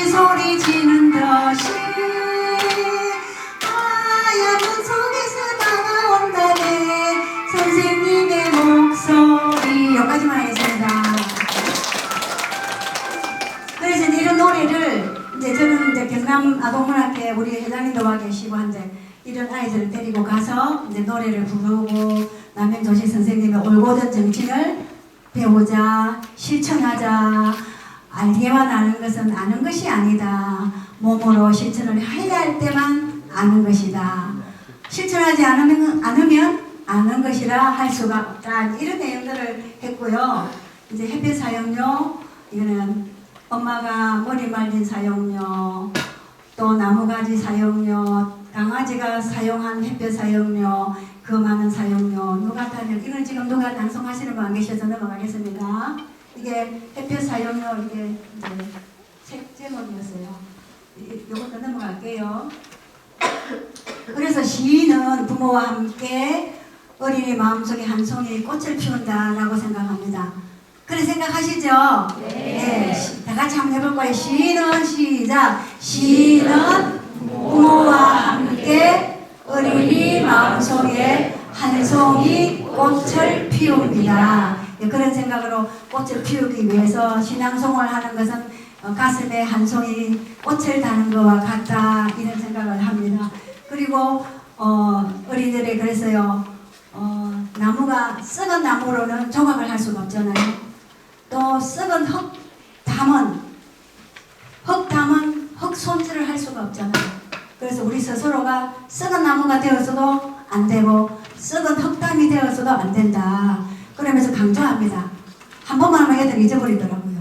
소리 지는 듯이 하얀 속에서 나온다네 선생님의 목소리. 여기까지만 하겠습니다. 그래서 이런 노래를 이제 저는 이제 경남 아동문학회 우리 회장님도 와 계시고 한데 이런 아이들을 데리고 가서 이제 노래를 부르고 남명조식 선생님의 올곧은 정신을 배우자, 실천하자. 알게만 아는 것은 아는 것이 아니다. 몸으로 실천을 해야 할 때만 아는 것이다. 실천하지 않으면 아는 것이라 할 수가 없다. 이런 내용들을 했고요. 이제 햇볕 사용료, 이거는 엄마가 머리 말린 사용료, 또 나무가지 사용료, 강아지가 사용한 햇볕 사용료, 그 많은 사용료, 누가 타면 이건 지금 누가 낭송하시는 분 안 계셔서 넘어가겠습니다. 이게 햇볕 사용료 이게 이제 책 제목이었어요. 이것도 넘어갈게요. 그래서 시인은 부모와 함께 어린이 마음속에 한 송이 꽃을 피운다라고 생각합니다. 그래 생각하시죠? 네. 다 같이 한번 해볼 거예요. 시인은 시작. 시인은 부모와 함께 어린이 마음속에 한 송이 꽃을 피웁니다. 예, 그런 생각으로 꽃을 피우기 위해서 신앙송을 하는 것은 가슴에 한 송이 꽃을 다는 것과 같다 이런 생각을 합니다. 그리고 어린이들이 그랬어요. 나무가 썩은 나무로는 조각을 할 수가 없잖아요. 또 썩은 흙 담은 흙 손질을 할 수가 없잖아요. 그래서 우리 스스로가 썩은 나무가 되어서도 안 되고 썩은 흙담이 되어서도 안 된다. 그러면서 강조합니다. 한 번만 하면 애들 잊어버리더라고요.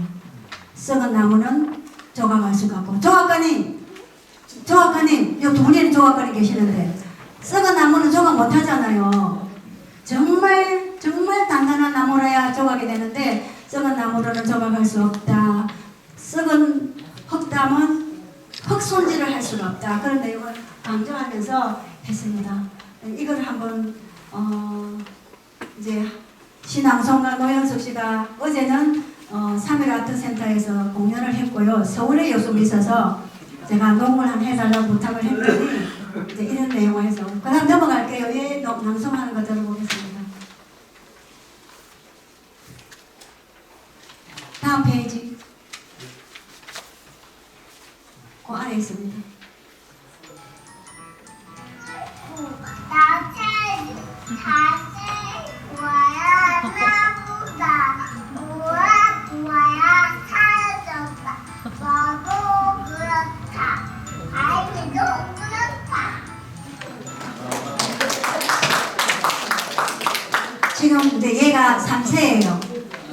썩은 나무는 조각할 수가 없고 조각가님 요 두 분이 조각가님 계시는데 썩은 나무는 조각 못하잖아요. 정말 단단한 나무라야 조각이 되는데 썩은 나무로는 조각할 수 없다. 썩은 흙담은 흙 손질을 할 수가 없다. 그런 내용을 강조하면서 했습니다. 이걸 한번 이제 신앙송가 노현숙 씨가 어제는 3일 아트센터에서 공연을 했고요. 서울에 요즘이 있어서 제가 녹음을 해달라고 부탁을 했더니 이제 이런 내용을 해서 그 다음 넘어갈게요. 예, 낭송하는 거 들어보겠습니다. 다음 페이지. 그 안에 있습니다. 지금 이제 얘가 3세예요.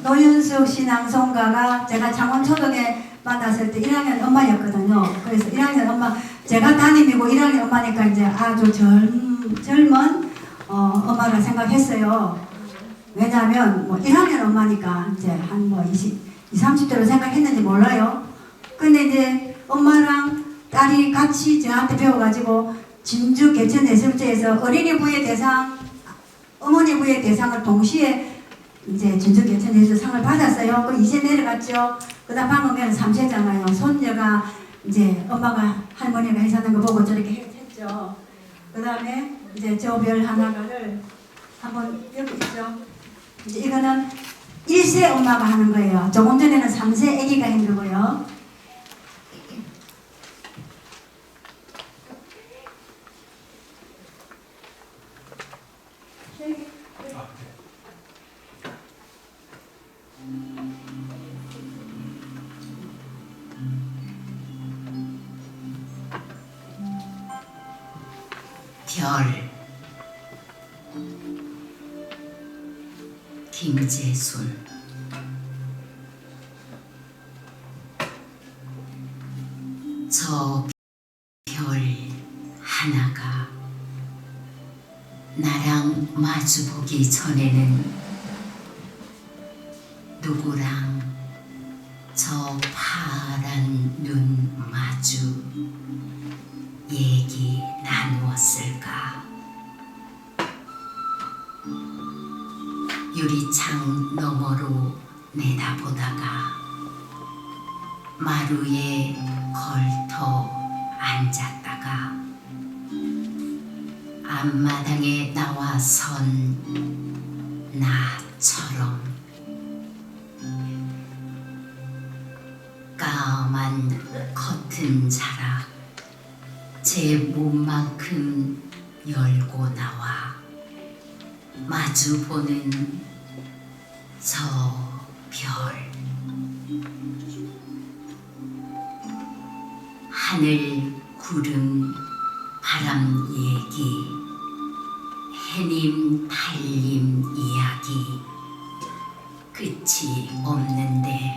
노윤숙 신앙송가가 제가 창원초등에 만났을 때 1학년 엄마였거든요. 그래서 1학년 엄마, 제가 담임이고 1학년 엄마니까 이제 아주 젊은 엄마를 생각했어요. 왜냐하면 뭐 1학년 엄마니까 이제 한 뭐 20, 30대로 생각했는지 몰라요. 근데 이제 엄마랑 딸이 같이 저한테 배워가지고 진주 개천예술제에서 어린이 부의 대상, 어머니 부의 대상을 동시에 이제 진주 개천예술 상을 받았어요. 그 이제 내려갔죠. 그다음 방금은 3세잖아요. 손녀가 이제 엄마가 할머니가 해사는 거 보고 저렇게 했죠. 그 다음에 이제 저 별 하나를 한번 여기 있죠. 이제 이거는 1세 엄마가 하는 거예요. 조금 전에는 3세 아기가 했는 거고요. 별 김재순 저 별 하나가 나랑 마주보기 전에는 누구랑 저 파란 눈 마주 얘기 나누었을까? 유리창 너머로 내다보다가 마루에 걸터 앉았다가 앞마당에 나와선 나처럼 까만 커튼 자락 제 몸만큼 열고 나와 마주보는 저 별 하늘 구름 바람 얘기 해님 달님 이야기 끝이 없는데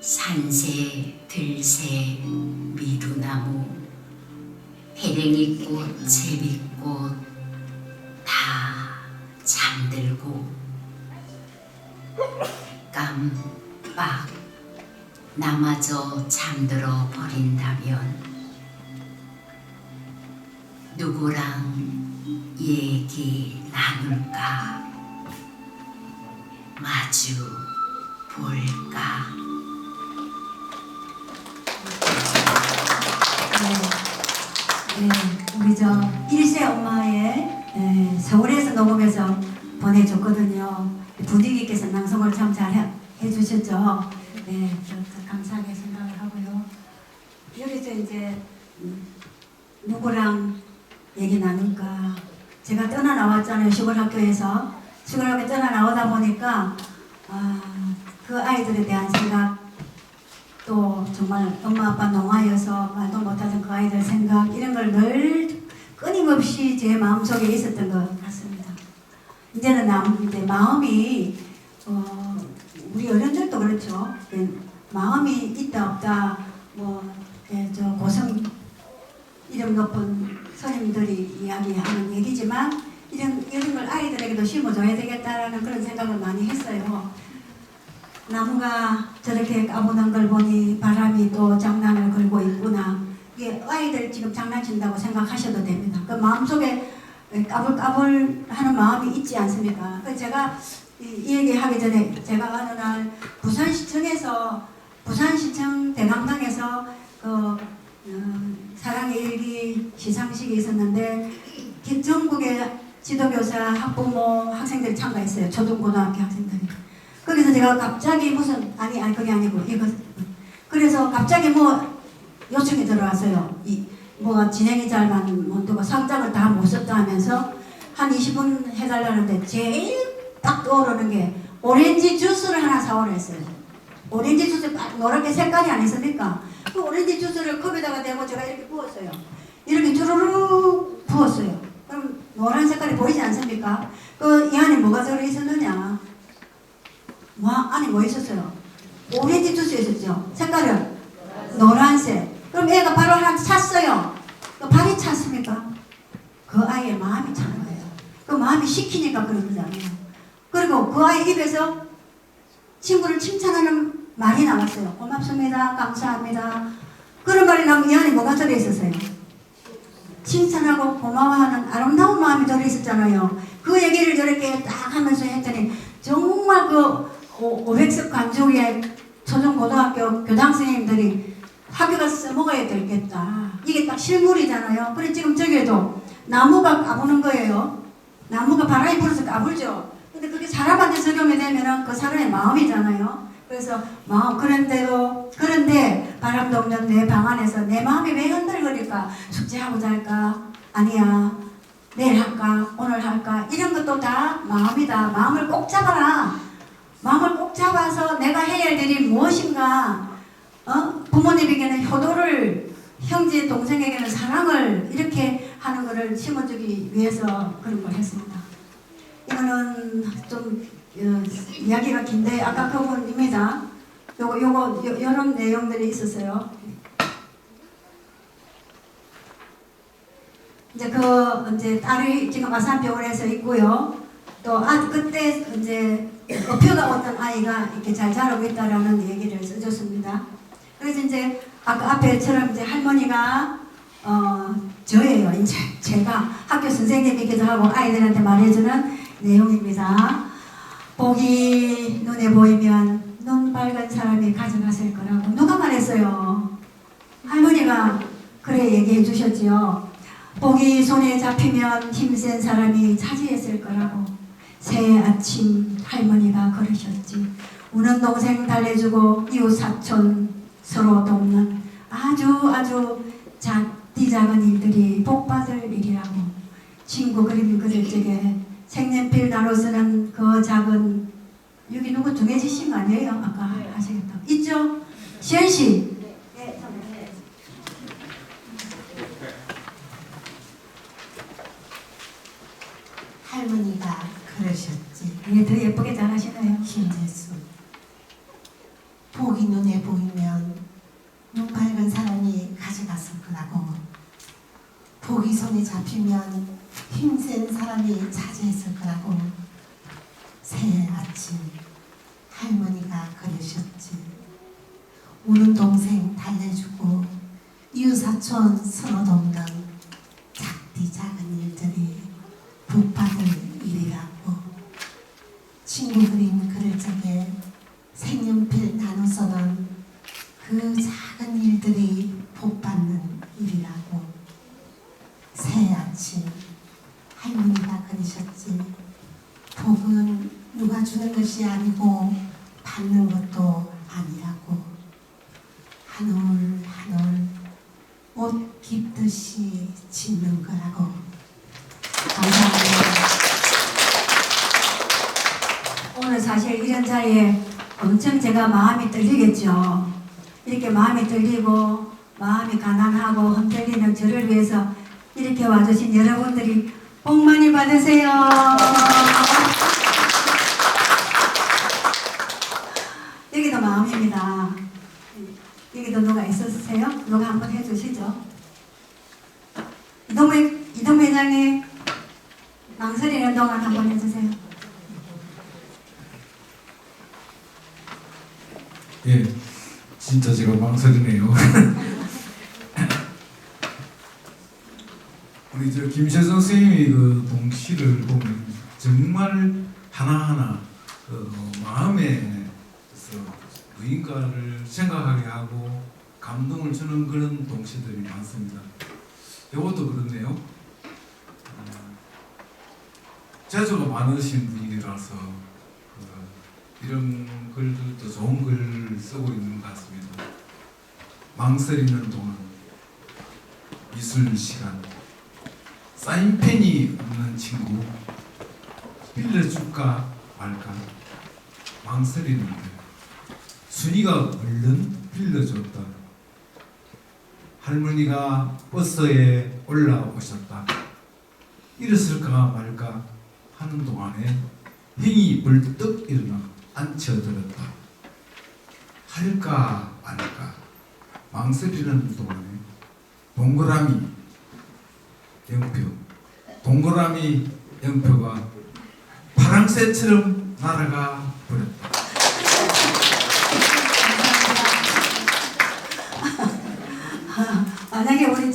산새 들새 미루나무 해랭이꽃 제비꽃 다 잠들고 깜빡 나마저 잠들어 버린다면 누구랑 얘기 나눌까 마주 볼까. 네, 우리 저 1세 서울에서 녹음해서 보내줬거든요. 분위기께서 낭송을 참 잘 해주셨죠. 네, 저 감사하게 생각을 하고요. 여기서 이제 누구랑 얘기 나눌까? 제가 떠나 나왔잖아요. 시골 학교에서. 시골 학교 떠나 나오다 보니까 그 아이들에 대한 생각, 또 정말 엄마 아빠 농아여서 말도 못하던 그 아이들 생각, 이런 걸 늘 끊임없이 제 마음속에 있었던 것 같습니다. 이제는 이제 마음이 우리 어른들도 그렇죠. 마음이 있다 없다 저 고성 이름 높은 스님들이 이야기하는 얘기지만 이런 걸 아이들에게도 심어줘야 되겠다라는 그런 생각을 많이 했어요. 나무가 저렇게 까부는 걸 보니 바람이 또 장난을 걸고 있구나. 이게 아이들 지금 장난친다고 생각하셔도 됩니다. 그 마음속에 까불까불 하는 마음이 있지 않습니까? 그래서 제가 이 얘기하기 전에 제가 어느 날 부산시청 대강당에서 사랑의 일기 시상식이 있었는데 전국의 지도교사, 학부모, 학생들이 참가했어요. 초등고등학교 학생들이. 거기서 제가 갑자기 아니 그게 아니고 그래서 갑자기 요청이 들어왔어요. 뭐가 진행이 잘만 못되고 상장을 다 못 썼다 하면서 한 20분 해달라는데 제일 딱 떠오르는 게 오렌지 주스를 하나 사오라 했어요. 오렌지 주스 노랗게 색깔이 아니습니까? 그 오렌지 주스를 컵에다가 대고 제가 이렇게 부었어요. 이렇게 주르륵 부었어요. 그럼 노란 색깔이 보이지 않습니까? 이 안에 뭐가 들어있었느냐? 안에 뭐 있었어요? 오렌지 주스 있었죠? 색깔은 노란색. 그럼 애가 바로 하나 찼어요. 발이 찼습니까? 그 아이의 마음이 찬 거예요. 그 마음이 시키니까 그런 거잖아요. 그리고 그 아이 입에서 친구를 칭찬하는 말이 나왔어요. 고맙습니다. 감사합니다. 그런 말이 나오면 이 안에 뭐가 들어있었어요? 칭찬하고 고마워하는 아름다운 마음이 들어있었잖아요. 그 얘기를 이렇게 딱 하면서 했더니 정말 500석 관중의 초중고등학교 교장 선생님들이 학교 가서 써먹어야 되겠다. 이게 딱 실물이잖아요. 그래 지금 저기에도 나무가 까부는 거예요. 나무가 바람이 불어서 까불죠. 근데 그게 사람한테 적용이 되면은 그 사람의 마음이잖아요. 그래서 그런데 바람도 없는 내 방 안에서 내 마음이 왜 흔들거릴까? 숙제하고 잘까? 아니야. 내일 할까? 오늘 할까? 이런 것도 다 마음이다. 마음을 꼭 잡아라. 마음을 꼭 잡아서 내가 해야 할 일이 무엇인가? 부모님에게는 효도를, 형제 동생에게는 사랑을 이렇게 하는 것을 심어주기 위해서 그런 걸 했습니다. 이거는 좀 이야기가 긴데 아까 그분입니다. 이런 내용들이 있었어요. 이제 딸이 지금 아산병원에서 있고요. 또 그때 이제 어표가 어떤 아이가 이렇게 잘 자라고 있다라는 얘기를 써줬습니다. 그래서 이제 아까 앞에처럼 이제 할머니가 저예요. 이제 제가 학교 선생님이기도 하고 아이들한테 말해주는 내용입니다. 복이 눈에 보이면 눈 밝은 사람이 가져갔을 거라고 누가 말했어요? 할머니가 그래 얘기해 주셨지요. 복이 손에 잡히면 힘센 사람이 차지했을 거라고 새 아침 할머니가 그러셨지. 우는 동생 달래주고 이웃 사촌 서로 돕는 아주 작은 일들이 복받을 일이라고. 친구 그림 그릴 적에 색연필 나눠 쓰는 그 작은, 여기 누구 정혜지 씨 아니에요? 아까 하시겠다. 있죠? 시현 씨. 네. 할머니가 그러셨지. 예, 더 예쁘게 잘하시네요. 김재수. 복이 눈에 보이면 눈 밝은 사람이 가져갔을 거라고. 복이 손에 잡히면 힘센 사람이 차지했을 거라고. 새해 아침 할머니가 그러셨지. 우는 동생 달래주고 이웃사촌 서로 돕는 작은 일들이 복받을 일이라고. 친구 그림 그릴 적에 색연필 나눠서는 그 작은 일들이 복받는 일이라고. 새해 아침 할머니가 그러셨지. 버리셨지. 복은 누가 주는 것이 아니고 받는 것도 아니라고. 한 올 한 올 옷 깁듯이 짓는 거라고. 감사합니다. 오늘 사실 이런 자리에 엄청 제가 마음이 떨리겠죠. 이렇게 마음이 떨리고 마음이 가난하고 흔들리는 저를 위해서 이렇게 와주신 여러분들이 복 많이 받으세요. 여기도 마음입니다. 여기도 누가 있었으세요? 누가 한번 해주시죠. 이동 회장님 망설이는 동안 한번 해주세요. 예, 진짜 제가 망설이네요. 우리 저 김세선 선생님의 그 동시를 보면 정말 하나하나 그 마음에 누군가를 생각하게 하고 감동을 주는 그런 동시들이 많습니다. 이것도 그렇네요. 재주가 많으신 분이라서 이런 글들도 좋은 글 쓰고 있는 것 같습니다. 망설이는 동안 미술 시간 사인펜이 없는 친구 빌려줄까 말까 망설이는데 순이가 얼른 빌려줬다. 할머니가 버스에 올라오셨다. 일었을까 말까 하는 동안에 형이 벌떡 일어나 앉혀들었다. 할까 말까 망설이는 동안에 동그라미 영표가 파랑새처럼 날아가 버렸다. 만약에 우리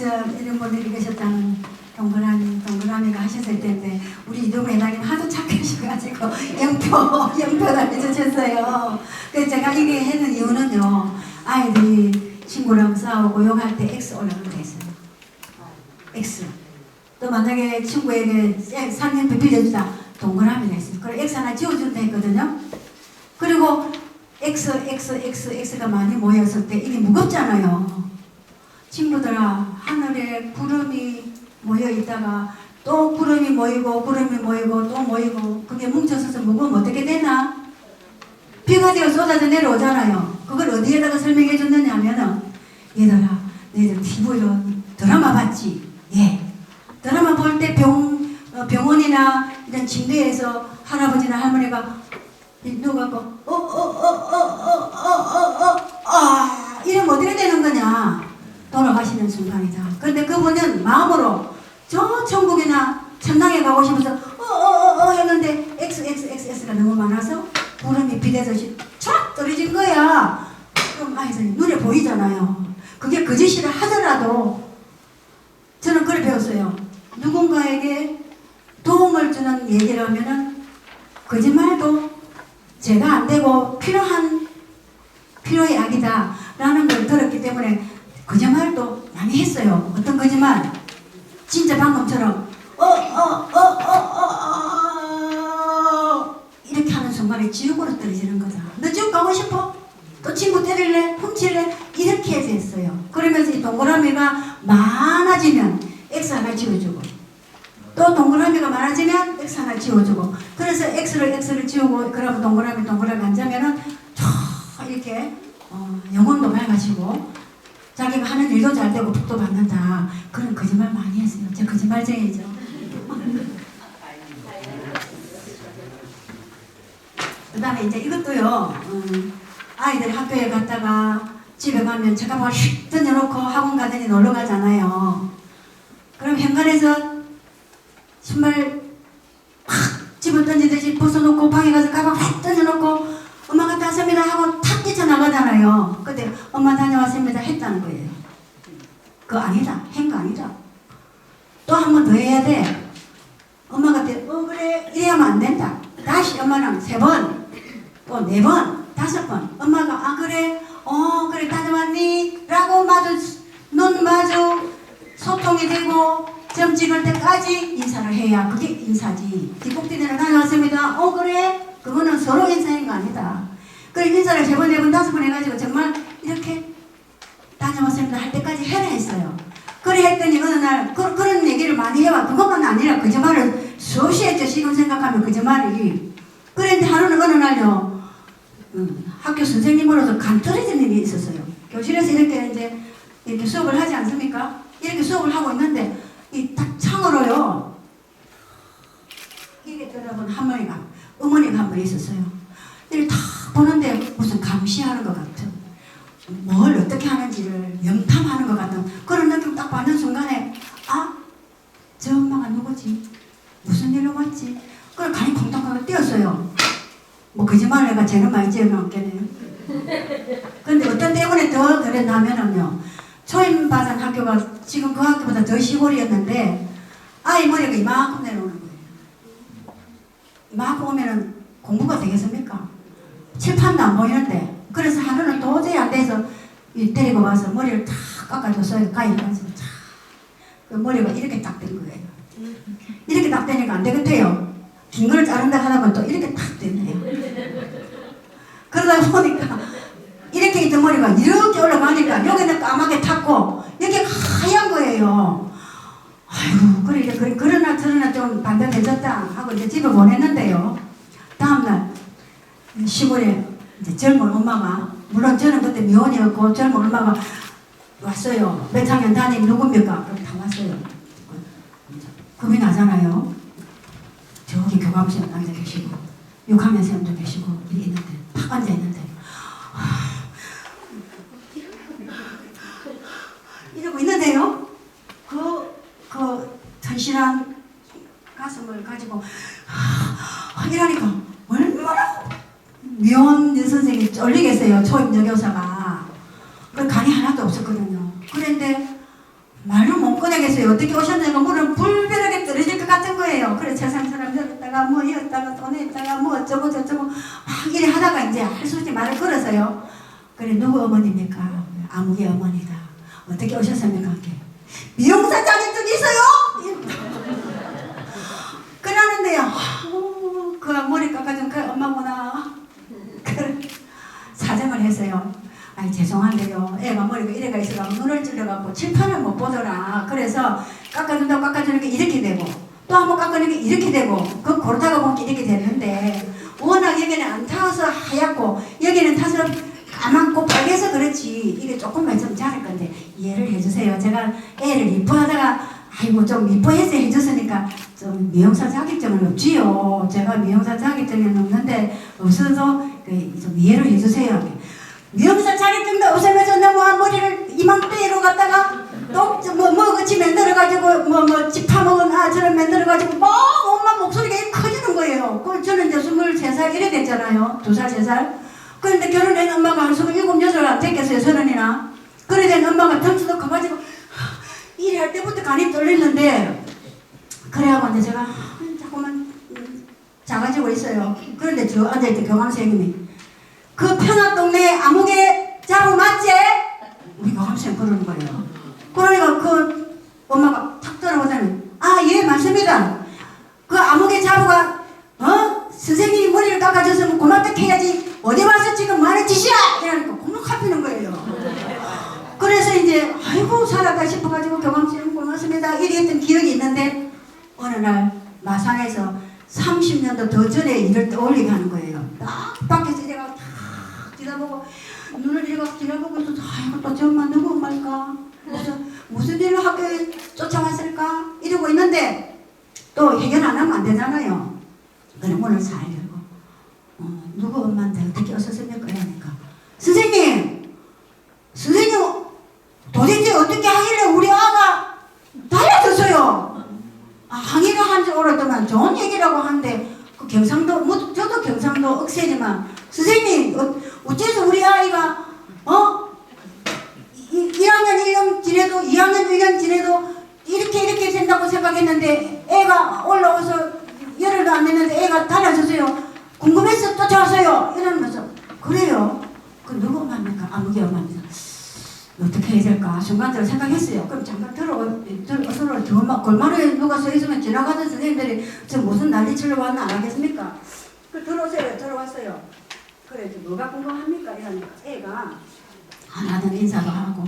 이런 분들이 계셨다면 동그라미가 하셨을 텐데 우리 이동 회장님 하도 착하셔가지고 영표를 해주셨어요. 그래서 제가 이게 하는 이유는요, 아이들이 친구랑 싸우고 욕할 때 X 올라가면 됐어요. X. 또 만약에 친구에게 상냥표 빌려주다 동그라미가 있어요. 그럼 X 하나 지워준다 했거든요. 그리고 X가 많이 모였을 때 이게 무겁잖아요. 친구들아, 하늘에 구름이 모여 있다가 또 구름이 모이고 또 모이고 그게 뭉쳐서서 무거우면 어떻게 되나? 비가 되어 쏟아져 내려오잖아요. 그걸 어디에다가 설명해 줬느냐 하면은, 얘들아, 너희들 TV로 드라마 봤지? 예. 드라마 볼 때 병원이나 이런 침대에서 할아버지나 할머니가 누워갖고 이러면 어떻게 되는 거냐? 돌아가시는 순간이다. 그런데 그분은 마음으로 저 천국이나 천당에 가고 싶어서 했는데 XXX가 너무 많아서 구름이 비대듯이 촥 떨어진 거야. 그럼 아이들이 눈에 보이잖아요. 그게 거짓이라 하더라도 저는 그걸 배웠어요. 누군가에게 도움을 주는 얘기를 하면은 거짓말도 제가 안 되고 필요의 약이다 라는 걸 들었기 때문에 거짓말도 많이 했어요. 어떤 거짓말? 진짜 방금처럼 이렇게 하는 순간에 지옥으로 떨어지는 거다. 너 지옥 가고 싶어? 또 친구 때릴래? 훔칠래? 이렇게 됐어요. 그러면서 이 동그라미가 많아지면 X 하나 지워주고 또 동그라미가 많아지면 X 하나 지워주고 그래서 X를 지우고 그러면 동그라미 앉으면은 이렇게 영혼도 맑아지고 자기가 하는 일도 잘 되고 복도 받는다. 그런 거짓말 많이 했어요. 제 거짓말쟁이죠. 그 다음에 이제 이것도요. 아이들 학교에 갔다가 집에 가면 잠깐만 휙 던져놓고 학원 가더니 놀러 가잖아요. 그럼 현관에서 신발 확 집어 던지듯이 벗어놓고 방에 가서 가방 확 던져놓고 엄마 갔다 왔습니다 하고 탁 뛰쳐나가잖아요. 그때 엄마 다녀왔습니다 했다는 거예요. 그거 아니다. 한 거 아니다. 또 한 번 더 해야 돼. 엄마가 그래 이래 하면 안 된다. 다시 엄마랑 3번 또 4번 5번 엄마가 그래 다녀왔니? 라고 눈 마주 소통이 되고 점 찍을 때까지 인사를 해야 그게 인사지. 뒷꼭지대로 다녀왔습니다. 그래? 그거는 서로 인사인 거 아니다. 그래 인사를 3번, 4번, 5번 해가지고 정말 이렇게 다녀왔습니다 할 때까지 해라 했어요. 그래 했더니 어느 날 그런 얘기를 많이 해와. 그것만 아니라 거짓말을 수없이 했죠. 지금 생각하면 거짓말이. 그런데 하루는 어느 날요 학교 선생님으로서 간 떨어지는 일이 있었어요. 교실에서 이렇게 수업을 하지 않습니까? 이렇게 수업을 하고 있는데 이 딱 창으로요 이게 들어본 어머니가 한 분 있었어요. 이렇게 딱 보는데 무슨 감시하는 것 같은, 뭘 어떻게 하는지를 염탐하는 것 같은 그런 느낌 딱 받는 순간에 저 엄마가 누구지? 무슨 일로 왔지? 그걸 간이 콩닥콩닥 뛰었어요. 뭐 거짓말을 해가 죄는 많이 지어놓겠네요. 근데 어떤 때문에 더 그랬냐면요, 초임 받은 학교가 지금 그 학교보다 더 시골이었는데 아이 머리가 이만큼 내려오는 거예요. 이만큼 오면은 공부가 되겠습니까? 칠판도 안 보이는데. 그래서 하루는 도저히 안 돼서 데리고 와서 머리를 탁 깎아줬어요. 가위가서 그 머리가 이렇게 딱 된 거예요. 이렇게 딱 되니까 안 되겠대요. 긴 걸 자른다 하다 보면 또 이렇게 탁 되네요. 그러다 보니까 이렇게 있던 머리가 이렇게 올라가니까 여기는 까맣게 탔고 여기 하얀 거예요. 아이고 그래 그러나 저러나 좀 반대해졌다 하고 이제 집에 보냈는데요. 다음날 시골에 이제 젊은 엄마가, 물론 저는 그때 미혼이었고 젊은 엄마가 왔어요. 몇 학년 담임 누굽니까? 그럼 다 왔어요. 겁이 나잖아요. 저기 교감실 앉아 계시고 6학년 쌤도 계시고 있는데 팍 앉아 있는데 이러고 있는데요. 그 튼실한 가슴을 가지고 이러니까 얼마나 미혼 여선생이 쫄리겠어요. 초임 여교사가. 그 간이 하나도 없었거든요. 그런데 말을 못 꺼내겠어요. 어떻게 오셨냐고 물은 불벼락에 떨어질 것 같은 거예요. 그래 세상 사람들었다가 뭐 이었다가 돈했다가 뭐 어쩌고 저쩌고 막 이래 하다가 이제 할 수 없이 말을 걸었어요. 그래 누구 어머니입니까? 아무개 어머니다. 어떻게 오셨습니까? 미용사 자격증 있어요? 그러는데요. 그 머리 깎아준 그 엄마구나. 사정을 했어요. 아니 죄송한데요. 애가 머리가 이래가 있어가 눈을 찔러갖고 칠판을 못 보더라. 그래서 깎아준다고 깎아주는 게 이렇게 되고 또 한번 깎아주는 게 이렇게 되고 그 고르다가 보면 이렇게 되는데 워낙 여기는 안 타서 하얗고 여기는 타서 까맣고 빨개서 그렇지 이게 조금만 좀 자를 건데 이해를 해주세요. 제가 애를 이뻐하다가 아이고 좀 이뻐해서 해줬으니까 좀 미용사 자격증은 없지요. 제가 미용사 자격증은 없는데 없어서 좀 이해를 해주세요. 미용사 자격증도 없으면서 너무 머리를 이맘때로 갖다가 또뭐 같이 만들어가지고 뭐 집파먹은 아처럼 만들어가지고 막 엄마 목소리가 커지는 거예요. 그 저는 이제 23살 이래 됐잖아요. 2살 3살. 그런데 결혼한 엄마가 한 27, 8살 안 됐겠어요. 30이나. 그래 된 엄마가 덩치도 커가지고 일을 할 때부터 간이 떨리는데 그래하고 이제 제가 자꾸만 작아지고 있어요. 그런데 저 앉아있던 교감선생님이 그 편한 동네에 아무개 자루 맞지? 우리 교감선생님 그러는 거예요. 그러니까 그 엄마가 탁 들어보더니 예 맞습니다. 그 아무개 자루가 선생님이 머리를 깎아줬으면 고맙다 해야지 어디 와서 지금 뭐하는 짓이야? 이러니까 고mak하피는 거예요. 그래서 이제 아이고 살았다 싶어가지고 교감선생님 고맙습니다 이랬던 기억이 있는데 어느 날 마산에서 30년도 더 전에 일을 떠올리게 하는 거예요. 딱 밖에서 내가 탁 뒤다보고 눈을 이렇게 뒤다보고 또 아이고 또 정말 누구 엄마일까? 무슨 일로 학교에 쫓아왔을까? 이러고 있는데 또 해결 안 하면 안 되잖아요. 그럼 오늘 잘 열고 누구 엄마한테 어떻게 오셨습니까? 그러니까 선생님 도대체 어떻게 하길래 우리 아가 달라졌어요. 항의를 한 지 오랫동안 좋은 얘기라고 하는데 그 경상도 뭐 저도 경상도 억세지만 선생님 어째서 우리 아이가 1학년 1년 지내도 2학년 1년 지내도 이렇게 된다고 생각했는데 애가 올라와서 열흘도 안 됐는데 애가 달라졌어요. 궁금해서 쫓아왔어요. 이러면서 그래요. 그 누구 엄마입니까? 아무개 엄마입니다. 어떻게 해야 될까 순간적으로 생각했어요. 그럼 잠깐 서로 골마루에 누가 서 있으면 지나가던 선생님들이 저 무슨 난리치려고 왔나 안 하겠습니까? 그 들어오세요. 들어왔어요. 그래 뭐가 궁금합니까? 이러니까 애가 하나든 인사도 하고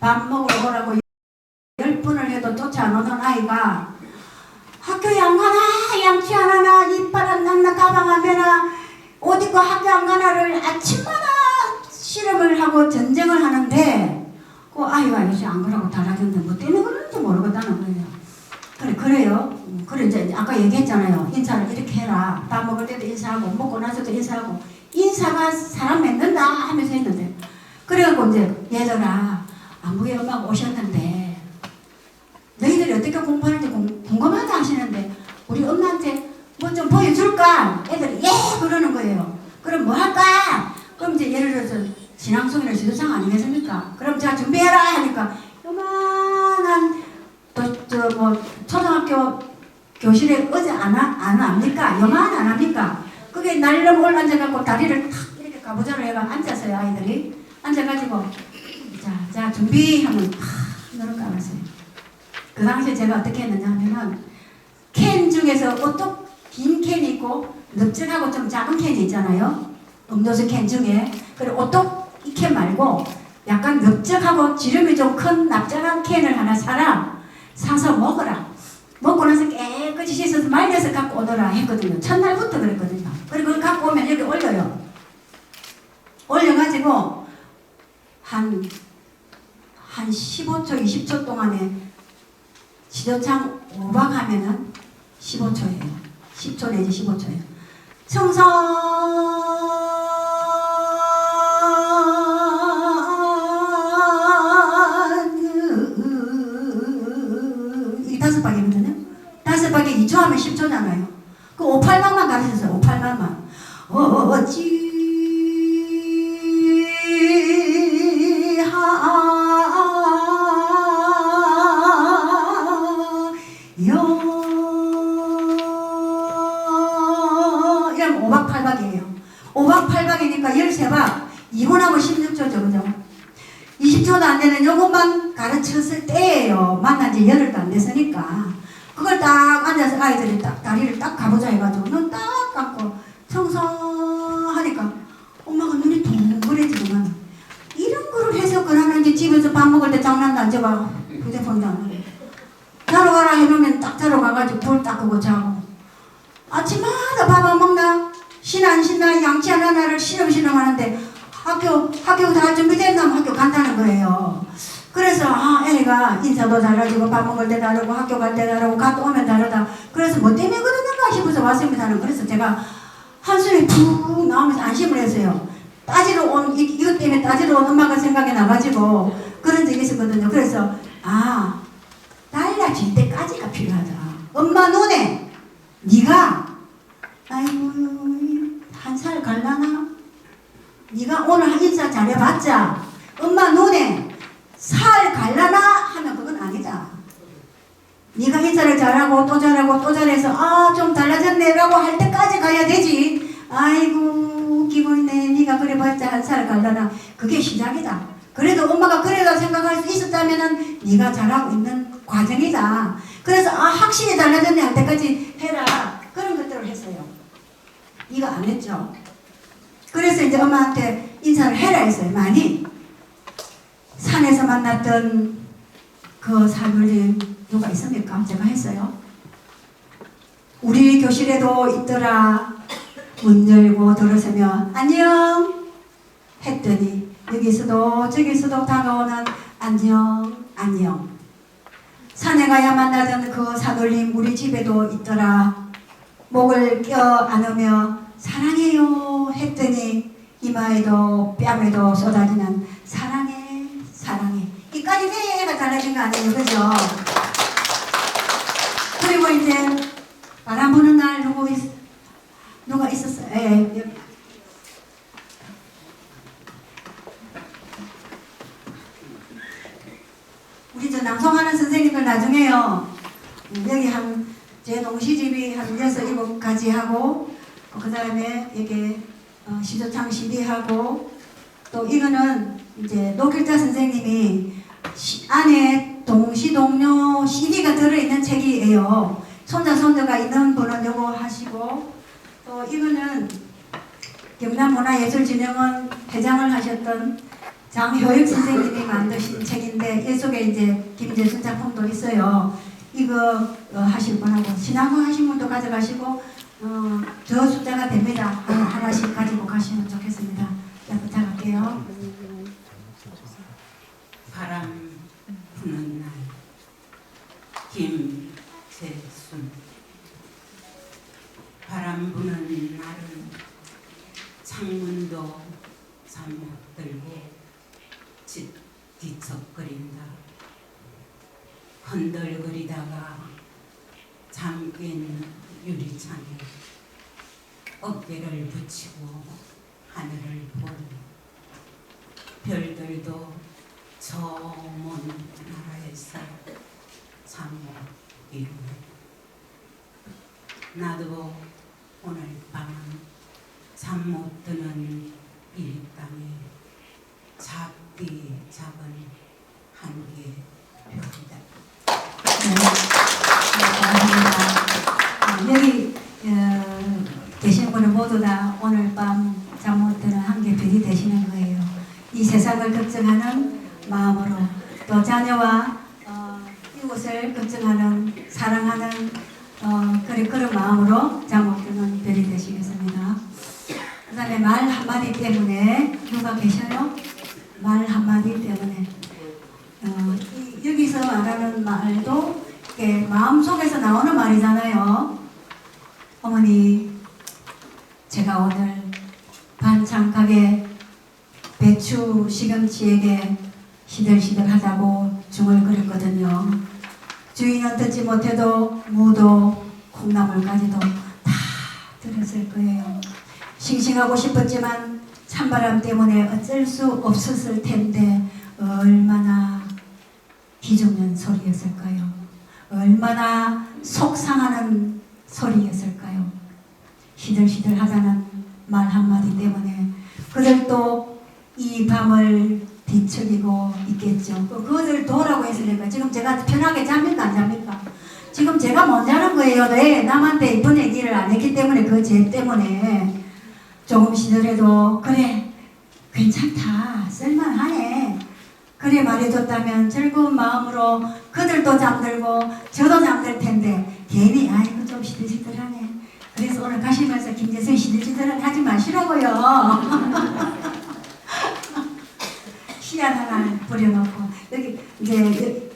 밥 먹으러 오라고 10분을 해도 쫓아 안 오는 아이가 학교에 안 가나 양치 안 하나 이빨 안 닦나 가방 안 매나 옷 입고 학교 안 가나를 아침마다 실험을 하고 전쟁을 하는데 그 아이가 요새 안 그러고 달라졌는데 뭐 때문에 그런지 모르겠다는 거예요. 그래요. 그래 이제 아까 얘기했잖아요. 인사를 이렇게 해라. 밥 먹을 때도 인사하고 먹고 나서도 인사하고 인사가 사람 맺는다 하면서 했는데 그래갖고 이제 얘들아 안부의 엄마가 오셨는데 너희들이 어떻게 공부하는지 궁금하다 하시는데 우리 엄마한테 뭐 좀 보여줄까? 애들이 예 그러는 거예요. 그럼 뭐 할까? 그럼 이제 예를 들어서 신앙송이나 지도상 아니겠습니까? 그럼 자 준비해라 하니까 요만한 뭐 초등학교 교실에 어제 안 합니까? 요만 안 합니까? 그게 날름 올라앉아갖고 다리를 탁 이렇게 가부좌를 해가 앉았어요. 아이들이 앉아가지고 자 준비하면 너를 깔았어요. 그 당시에 제가 어떻게 했느냐 하면은 캔 중에서 어떤 긴 캔이 있고 넓적하고 좀 작은 캔이 있잖아요. 음료수 캔 중에. 그리고 어떤 이 캔 말고 약간 넓적하고 지름이 좀 큰 납작한 캔을 하나 사서 먹어라. 먹고 나서 깨끗이 씻어서 말려서 갖고 오너라 했거든요. 첫날부터 그랬거든요. 그리고 그걸 갖고 오면 여기 올려요. 올려가지고 한 15초, 20초 동안에 지도창 오박하면은 15초예요. 10초 내지 15초예요. 청선 이 5박이거든요. 5박에 2초 하면 10초잖아요. 그 58만만 가르쳤어요. 58만만. 어찌 이러면 5박 8박이에요. 5박 8박이니까 13박 2분하고 16초죠. 그죠? 20초도 안 되는 요것만 가르쳤을 때예요. 만난 지 열흘도 안 됐으니까. 그걸 딱 앉아서 아이들이 딱 다리를 딱 가보자 해가지고 눈 딱 감고 청소하니까 엄마가 눈이 동그래지더만 이런 거를 해석을 하는지 집에서 밥 먹을 때 장난도 안 쳐봐. 휴대폰도 안 하고 자러 가라 해놓으면 딱 자러 가가지고 불 딱 끄고 자고 아침마다 밥 안 먹나? 신나 안 신나? 양치 안 하나를 시름시름 하는데 학교 다 준비됐나 하면 학교 간다는 거예요. 그래서 애가 인사도 잘하고 밥 먹을 때 다르고 학교 갈 때 다르고 갔다 오면 다르다. 그래서 뭐 때문에 그러는가 싶어서 왔습니다. 그래서 제가 한숨이 푹 나오면서 안심을 했어요. 이것 때문에 따지러 온 엄마가 생각이 나가지고 그런 적이 있었거든요. 그래서 달라질 때까지가 필요하다. 엄마 눈에 네가 아이고 한 살 갈라나? 네가 오늘 인사 잘해봤자 엄마 눈에 살 갈라나 하면 그건 아니다. 네가 인사를 잘하고 또 잘하고 또 잘해서 좀 달라졌네 라고 할 때까지 가야 되지. 아이고 웃기고 있네. 네가 그래봤자 한 살 갈라나. 그게 시작이다. 그래도 엄마가 그래도 생각할 수 있었다면은 네가 잘하고 있는 과정이다. 그래서 확실히 달라졌네 할 때까지 해라. 그런 것들을 했어요. 네가 안 했죠. 그래서 이제 엄마한테 인사를 해라 했어요. 많이. 산에서 만났던 그 사물님 누가 있습니까? 제가 했어요. 우리 교실에도 있더라. 문 열고 들어서면 안녕 했더니 여기서도 저기서도 다가오는 안녕. 산에 가야 만나던 그 사돌님 우리 집에도 있더라. 목을 껴 안으며 사랑해요 했더니 이마에도 뺨에도 쏟아지는 사랑해. 이까지 내가 달라진 거 아니에요. 그죠? 그리고 이제 바람 부는 날 누가 있었어요? 여기. 우리 저 낭송하는 선생님들 나중에요. 여기 제 농시집이 한 6, 7가지 하고 그 다음에 이게 시조창 시비하고 또 이거는 이제 노길자 선생님이 안에 동시 동료 CD가 들어있는 책이에요. 손자가 있는 분은 요거 하시고, 또 이거는 경남문화예술진흥원 회장을 하셨던 장효익 선생님이 만드신 책인데 이 속에 이제 김재순 작품도 있어요. 이거 하실 분하고 신앙문 하신 분도 가져가시고 저 숫자가 됩니다. 하나씩 가지고 가시면 좋겠습니다. 자, 부탁할게요. 바람 부는 날 김재순. 바람 부는 날은 창문도 잠못 들고 뒤척거린다. 흔들거리다가 잠긴 유리창에 어깨를 붙이고 하늘을 보는 별들도 저 먼 나라에서 잠못 이루네. 나도 오늘 밤은 잠 못 드는 이 땅에 작디 작은 한개 별이다. 네, 여기 계신 분은 모두 다 오늘 밤 잠 못 드는 한개 별이 되시는 거예요. 이 세상을 걱정하는 마음으로 또 자녀와 이웃을 걱정하는 사랑하는 그런 마음으로 잠 못 드는 별이 되시겠습니다. 그 다음에 말 한마디 때문에 누가 계셔요? 말 한마디 때문에 여기서 말하는 말도 마음속에서 나오는 말이잖아요. 어머니, 제가 오늘 반찬 가게 배추 시금치에게 시들시들 하자고 죽을 끓였거든요. 주인은 듣지 못해도 무도 콩나물까지도 다 들었을 거예요. 싱싱하고 싶었지만 찬바람 때문에 어쩔 수 없었을 텐데 얼마나 기죽는 소리였을까요? 얼마나 속상하는 소리였을까요? 시들시들 하자는 말 한마디 때문에 그들도 이 밤을 뒤척이고 있겠죠. 그것을 도라고 했으니까 지금 제가 편하게 잡니까 안 잡니까? 지금 제가 먼저 하는 거예요. 왜? 남한테 이쁜 얘기를 안 했기 때문에 그 죄 때문에 조금 시들해도 그래 괜찮다 쓸만하네 그래 말해줬다면 즐거운 마음으로 그들도 잠들고 저도 잠들 텐데 괜히 아이고 좀 시들시들하네. 그래서 오늘 가시면서 김재순 시들시들 하지 마시라고요. 씨앗 하나 뿌려놓고 여기 이제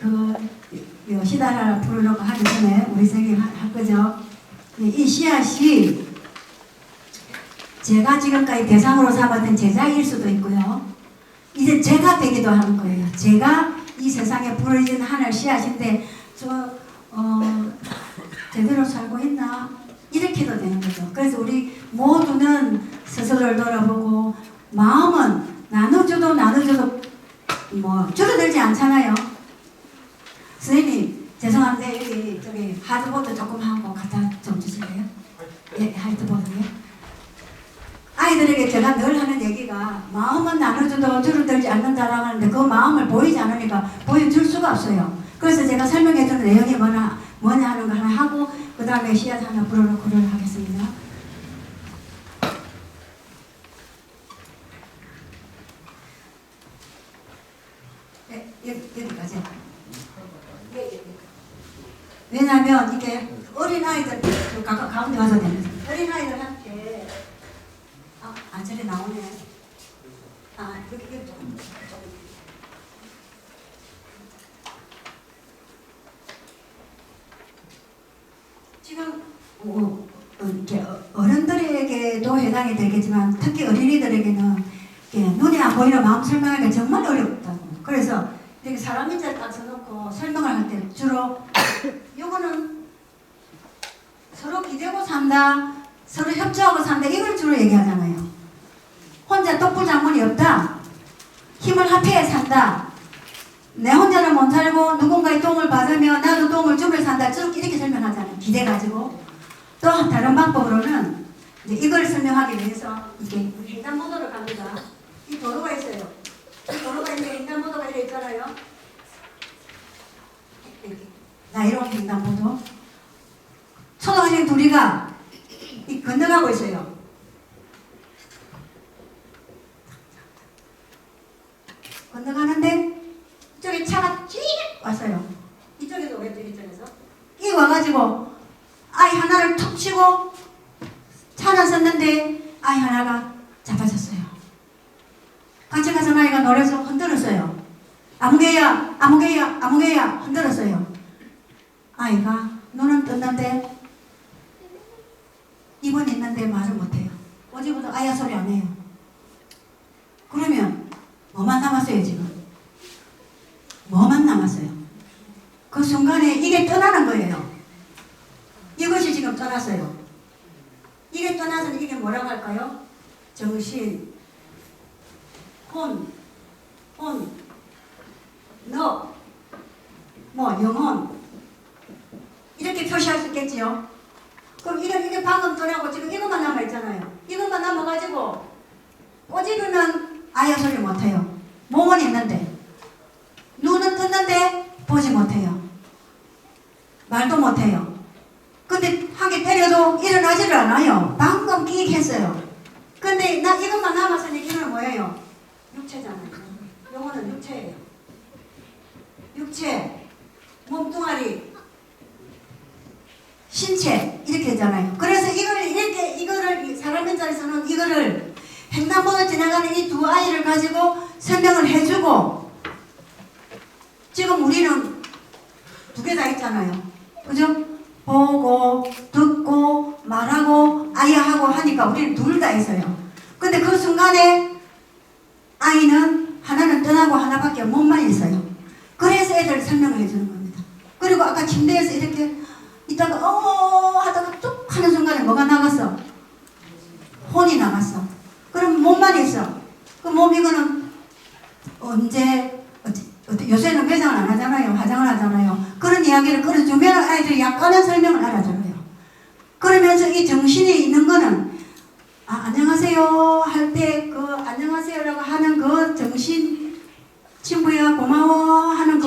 씨앗 하나 뿌려놓고 하기 전에 우리 선생님 할 거죠. 이 씨앗이 제가 지금까지 대상으로 삼았던 제자일 수도 있고요. 이제 제가 되기도 하는 거예요. 제가 이 세상에 부러진 하늘 씨앗인데 제대로 살고 있나? 이렇게도 되는 거죠. 그래서 우리 모두는 스스로를 돌아보고 마음은 나눠줘도 줄어들지 않잖아요. 선생님 죄송한데 여기 저기 하드보드 조금 하고 갖다 좀 주실래요? 예, 하드보드요. 아이들에게 제가 늘 하는 얘기가 마음은 나눠줘도 줄어들지 않는다라고 하는데 그 마음을 보이지 않으니까 보여줄 수가 없어요. 그래서 제가 설명해주는 내용이 뭐냐 하는 거 하나 하고 그 다음에 씨앗 하나 불어넣고 그걸 하겠습니다. 네, 여기까지. 왜냐하면 이게 어린아이들 가운데 와서 됩니다. 어린아이들한테 저리 나오네. 여기 조금. 지금 이렇게 어른들에게도 해당이 되겠지만 특히 어린이들에게는 눈에 안 보이는 마음 설명하기가 정말 어렵다고. 그래서 이렇게 사람 인자 딱 써놓고 설명을 할 때 주로 요거는 서로 기대고 산다, 서로 협조하고 산다 이걸 주로 얘기하잖아요. 혼자 독불장군이 없다. 힘을 합해야 산다. 내 혼자는 못 살고 누군가의 도움을 받으며 나도 도움을 주며 산다. 쭉 이렇게 설명하잖아요. 기대 가지고. 또 다른 방법으로는 이제 이걸 설명하기 위해서 이게 횡단보도를 갑니다. 이 도로가 있어요. 이 도로가 있는데 횡단보도가 이렇게 있잖아요. 나이로운 횡단보도. 초등학생 둘이가 건너가고 있어요. 건너가는데 이쪽에 차가 쭉 왔어요. 이쪽에서 왼쪽 이쪽에서 이 와가지고 아이 하나를 툭 치고 차는 섰는데 아이 하나가 잡아졌어요. 같이 가서 아이가 놀라서 흔들었어요. 아무개야 아무개야 아무개야 흔들었어요. 아이가 눈은 떴는데 입은 있는데 말을 못해요. 어제부터 아야 소리 안 해요. 그러면 뭐만 남았어요 지금? 뭐만 남았어요? 그 순간에 이게 떠나는 거예요. 이것이 지금 떠났어요. 이게 떠나서 이게 뭐라고 할까요? 정신, 혼, 너, 뭐 영혼 이렇게 표시할 수 있겠지요. 그럼 이게 방금 떠나고 지금 이것만 남아 있잖아요. 이것만 남아가지고 꼬집으면 아야 소리 못해요. 몸은 있는데 눈은 떴는데 보지 못해요. 말도 못해요. 근데 한 개 때려도 일어나지를 않아요. 방금 끼익 했어요. 근데 나 이것만 남았으니 이거는 뭐예요? 육체잖아요. 요거는 육체예요. 육체, 몸뚱아리, 신체 이렇게 되잖아요. 그래서 이거를 사람 입장에서는 이거를 횡단보도 지나가는 이 두 아이를 가지고 설명을 해주고 지금 우리는 두 개 다 있잖아요. 그죠? 보고 듣고 말하고 아야하고 하니까 우리는 둘 다 있어요. 근데 그 순간에 아이는 하나는 떠나고 하나밖에 몸만 있어요. 그래서 애들 설명을 해주는 겁니다. 그리고 아까 침대에서 이렇게 있다가 하다가 뚝 하는 순간에 뭐가 나갔어? 혼이 나갔어. 그럼 몸만 있어. 그 몸 이거는 언제 요새는 매장을 안 하잖아요. 화장을 하잖아요. 그런 이야기를 끌어주면 아이들이 약간의 설명을 알아들어요. 그러면서 이 정신이 있는 거는 안녕하세요 할 때 그 안녕하세요라고 하는 그 정신 친구야 고마워 하는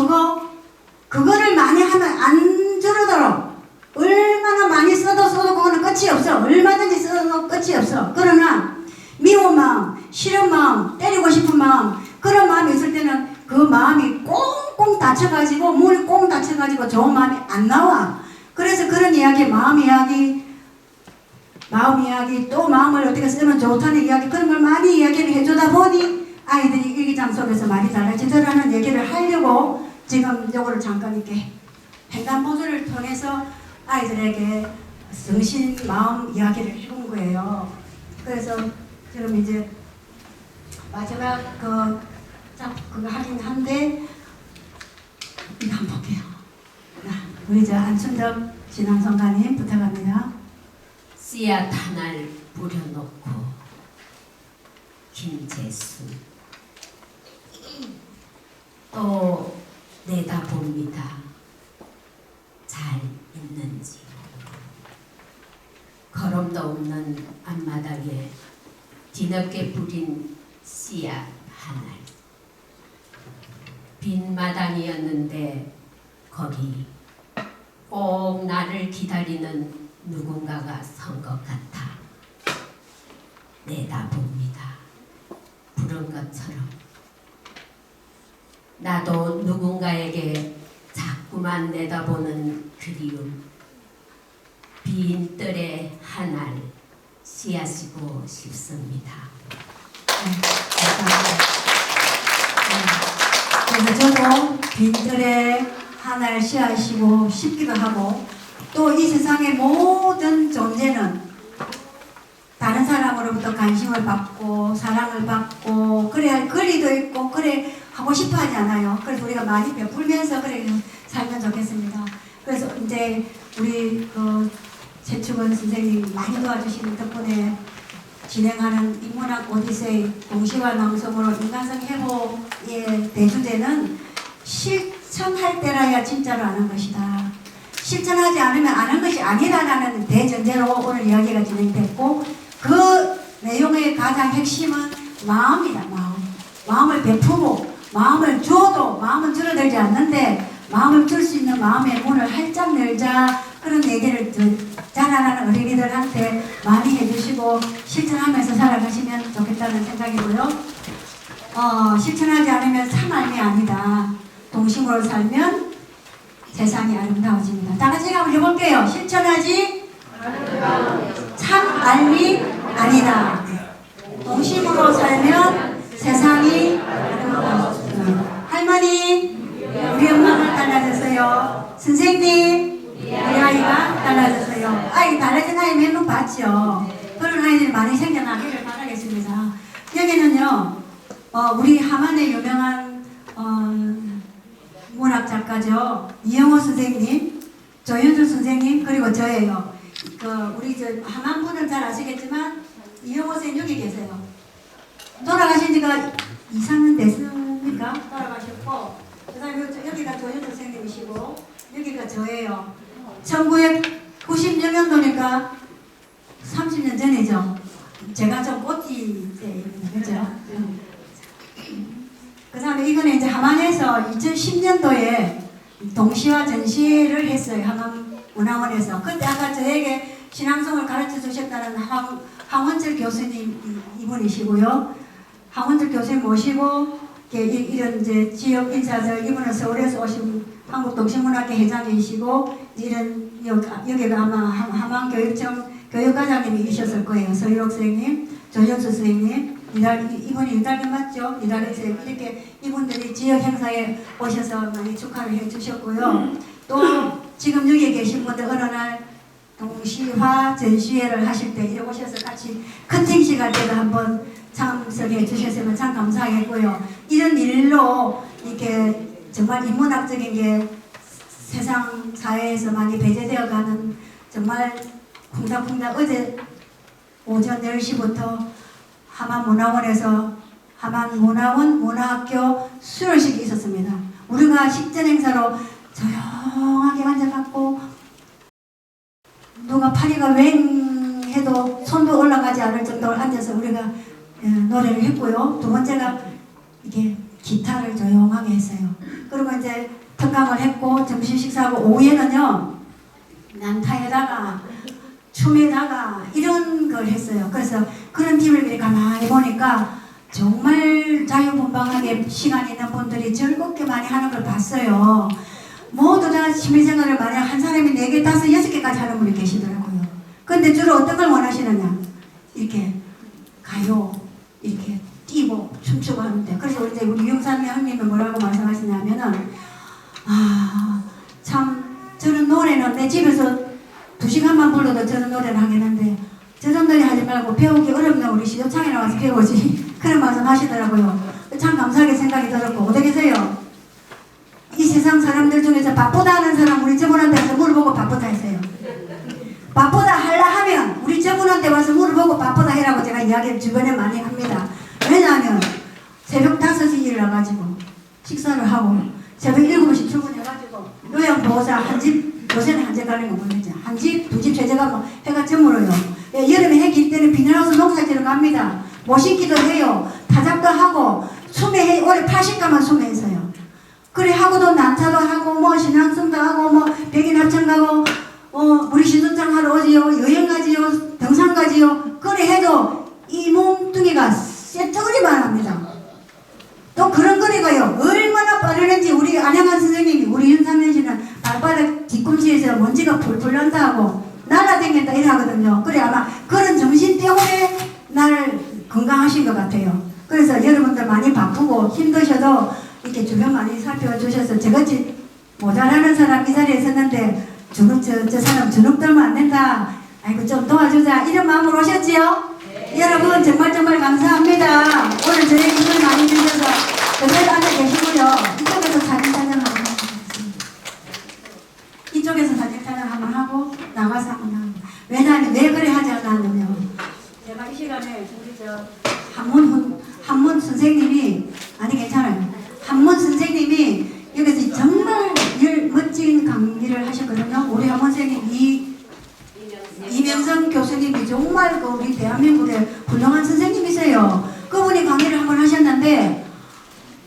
그거를 많이 하면 안 줄어들어. 얼마나 많이 써도 그거는 끝이 없어. 얼마든지 써도 끝이 없어. 그러나 미운 마음, 싫은 마음, 때리고 싶은 마음 그런 마음이 있을 때는 그 마음이 꽁꽁 닫혀가지고 문이 꽁 닫혀가지고 좋은 마음이 안 나와. 그래서 그런 이야기, 마음 이야기 또 마음을 어떻게 쓰면 좋다는 이야기 그런 걸 많이 이야기를 해주다 보니 아이들이 일기장 속에서 말이 달라지더라는 얘기를 하려고 지금 요거를 잠깐 이렇게 횡단보도를 통해서 아이들에게 정신, 마음 이야기를 해본 거예요. 그래서 지금 이제 마지막 그거 하긴 한데 이거 한번 볼게요. 우리 안춘덕 진앙성가님 부탁합니다. 씨앗 하나를 뿌려놓고 김재수 또 내다봅니다. 잘 있는지 걸음도 없는 앞마당에 뒤늦게 뿌린 씨앗 하나 빈 마당이었는데 거기 꼭 나를 기다리는 누군가가 선 것 같아 내다봅니다. 부른 것처럼 나도 누군가에게 자꾸만 내다보는 그리움 빈 뜰에 하나를 씨앗이고 싶습니다. 그래서 저도 빈들에 하나를 씨앗이고 싶기도 하고 또 이 세상의 모든 존재는 다른 사람으로부터 관심을 받고 사랑을 받고 그래야 할 거리도 있고 그래 하고 싶어 하지 않아요. 그래서 우리가 많이 베풀면서 그래 살면 좋겠습니다. 그래서 이제 우리 최충원 선생님 많이 도와주시는 덕분에 진행하는 인문학 오디세이 공시화 낭송으로 인간성 회복의 대주제는 실천할 때라야 진짜로 아는 것이다. 실천하지 않으면 아는 것이 아니다라는 대전제로 오늘 이야기가 진행됐고 그 내용의 가장 핵심은 마음이다. 마음을 베푸고 마음을 줘도 마음은 줄어들지 않는데 마음을 줄 수 있는 마음의 문을 활짝 열자 그런 얘기를 자라나는 어린이들한테 많이 해주시고 실천하면서 살아가시면 좋겠다는 생각이고요. 실천하지 않으면 참알미 아니다. 동심으로 살면 세상이 아름다워집니다. 다 같이 한번 해볼게요. 실천하지 참알미 아니다. 동심으로 살면 세상이 아름다워집니다. 할머니 우리 엄마가 달라졌어요. 선생님 우리 아이가 달라졌어요. 아이 달라진 아이 몇 명 봤죠. 그런 아이들이 많이 생겨나기를 바라겠습니다. 여기는요 우리 함안의 유명한 문학 작가죠. 이영호 선생님, 조윤주 선생님 그리고 저예요. 우리 함안 분은 잘 아시겠지만 이영호 선생님 여기 계세요. 돌아가신 지가 2, 3년 됐습니까? 돌아가셨고 그 다음에 여기가 조윤주 선생님이시고 여기가 저예요. 1996년도니까 30년 전이죠. 제가 좀 꽃이 때입니다. 그죠? 그 다음에 이거는 이제 함안에서 2010년도에 동시와 전시를 했어요. 함안문화원에서. 그때 아까 저에게 신앙송을 가르쳐 주셨다는 황원철 교수님 이분이시고요. 황원철 교수님 모시고 이런 이제 지역 인사들 이분은 서울에서 오신 한국동시문학회 회장이시고 이런 여기가 아마 함안교육청 교육과장님이셨을 거예요. 서유록 선생님, 조현수 선생님, 이분이 이달님 맞죠? 이달님 선생님 이렇게 이분들이 지역 행사에 오셔서 많이 축하를 해주셨고요. 또 지금 여기 계신 분들 어느 날 동시화 전시회를 하실 때 이렇게 오셔서 같이 커팅식 할 때도 한번 참석해 주셨으면 참 감사하겠고요. 이런 일로 이렇게 정말 인문학적인 게 세상 사회에서 많이 배제되어 가는 정말 쿵닥쿵닥 어제 오전 10시부터 함안문화원에서 함안문화원 문화학교 수료식이 있었습니다. 우리가 식전 행사로 조용하게 앉아갖고 누가 파리가 웽 해도 손도 올라가지 않을 정도로 앉아서 우리가 노래를 했고요. 두 번째가 이게 기타를 조용하게 했어요. 그리고 이제 특강을 했고 점심 식사하고 오후에는요 난타에다가 춤에다가 이런 걸 했어요. 그래서 그런 팀을 이렇게 가만히 보니까 정말 자유분방하게 시간 있는 분들이 즐겁게 많이 하는 걸 봤어요. 모두 다 취미생활을 만약 한 사람이 4개, 5, 6개까지 하는 분이 계시더라고요. 근데 주로 어떤 걸 원하시느냐 이렇게 가요 이렇게 뛰고 춤추고 하는데 그래서 우리 용산미 형님은 뭐라고 말씀하시냐면은 참 저런 노래는 내 집에서 2시간만 불러도 저런 노래를 하겠는데 저런 노래 하지 말고 배우기 어렵나 우리 시도창에 나와서 배우지 그런 말씀 하시더라고요. 참 감사하게 생각이 들었고 어디 계세요? 이 세상 사람들 중에서 바쁘다 하는 사람 우리 저분한테 와서 물어보고 바쁘다 했어요. 바쁘다 하려 하면 우리 저분한테 와서 물어보고 바쁘다 해라고 제가 이야기를 주변에 많이 합니다. 왜냐하면 새벽 5시 일어나가지고 식사를 하고 새벽 7시 출근해가지고 요양보호사 한 집 요새는 한 집 가는 거 모르죠. 한 집, 2집, 3집 가면 해가 저물어요. 여름에 해 길 때는 비닐하우스 농사지러 갑니다. 모시기도 해요. 타작도 하고 수매해 올해 80가만 수매했어요. 그래 하고도 난타도 하고 뭐 신앙송도 하고 뭐 백인 합창 가고 우리 신도장 하러 오지요. 여행 가지요. 등산 가지요. 그래 해도 이 몸뚱이가 쎄떡이만 합니다. 또 그런 거리가요. 얼마나 빠르는지 우리 안양한 선생님이 우리 윤상현 씨는 발바닥 뒤꿈치에서 먼지가 풀풀 난다 하고 날아다닌다 이러거든요. 그래 아마 그런 정신 때문에 날 건강하신 것 같아요. 그래서 여러분들 많이 바쁘고 힘드셔도 이렇게 주변 많이 살펴주셔서 저같이 모자라는 사람 이 자리에 있었는데 저 사람 주눅 들면 안 된다. 아이고 좀 도와주자 이런 마음으로 오셨지요? 네. 여러분 정말 감사합니다. 오늘 저에게 힘을 많이 주셔서 그대로 앉아 계시고요. 이쪽에서 사진 촬영 한번 하겠습니다. 이쪽에서 사진 촬영 한번 하고 나가서 한번 합니다. 왜냐하면 왜 그래 하지 않았냐면 제가 이 시간에 우리 한문 선생님이 괜찮아요. 한문 선생님이 여기서 정말 멋진 강의를 하셨거든요. 우리 한문 선생님 이명성 교수님이 정말 우리 대한민국의 훌륭한 선생님이세요. 그분이 강의를 한번 하셨는데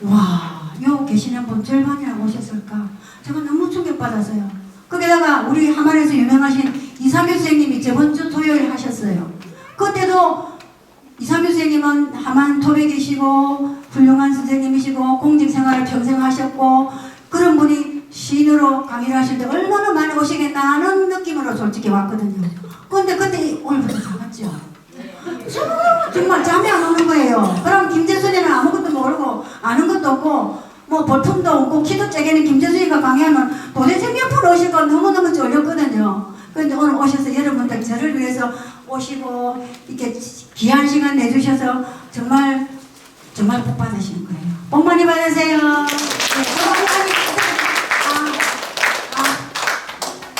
와, 요 계시는 분 절반이나 오셨을까? 제가 너무 충격받았어요. 거기다가 우리 하만에서 유명하신 이상규 선생님이 저번 주 토요일 하셨어요. 그때도 이상규 선생님은 하만 톱에 계시고 훌륭한 선생님이시고 공직생활을 평생 하셨고 그런 분이 시인으로 강의를 하실 때 얼마나 많이 오시겠나 하는 느낌으로 솔직히 왔거든요. 그런데 그때 오늘부터 작았죠. 정말 잠이 안 오는 거예요. 그럼 김재순이는 아무것도 모르고 아는 것도 없고 뭐 볼품도 없고 키도 작게는 김재순이가 강의하면 도대체 몇 프로 오실 건 너무너무 졸렸거든요. 그런데 오늘 오셔서 여러분들 저를 위해서 오시고 이렇게 귀한 시간 내주셔서 정말 복 받으시는 거예요. 복 많이 받으세요. 네,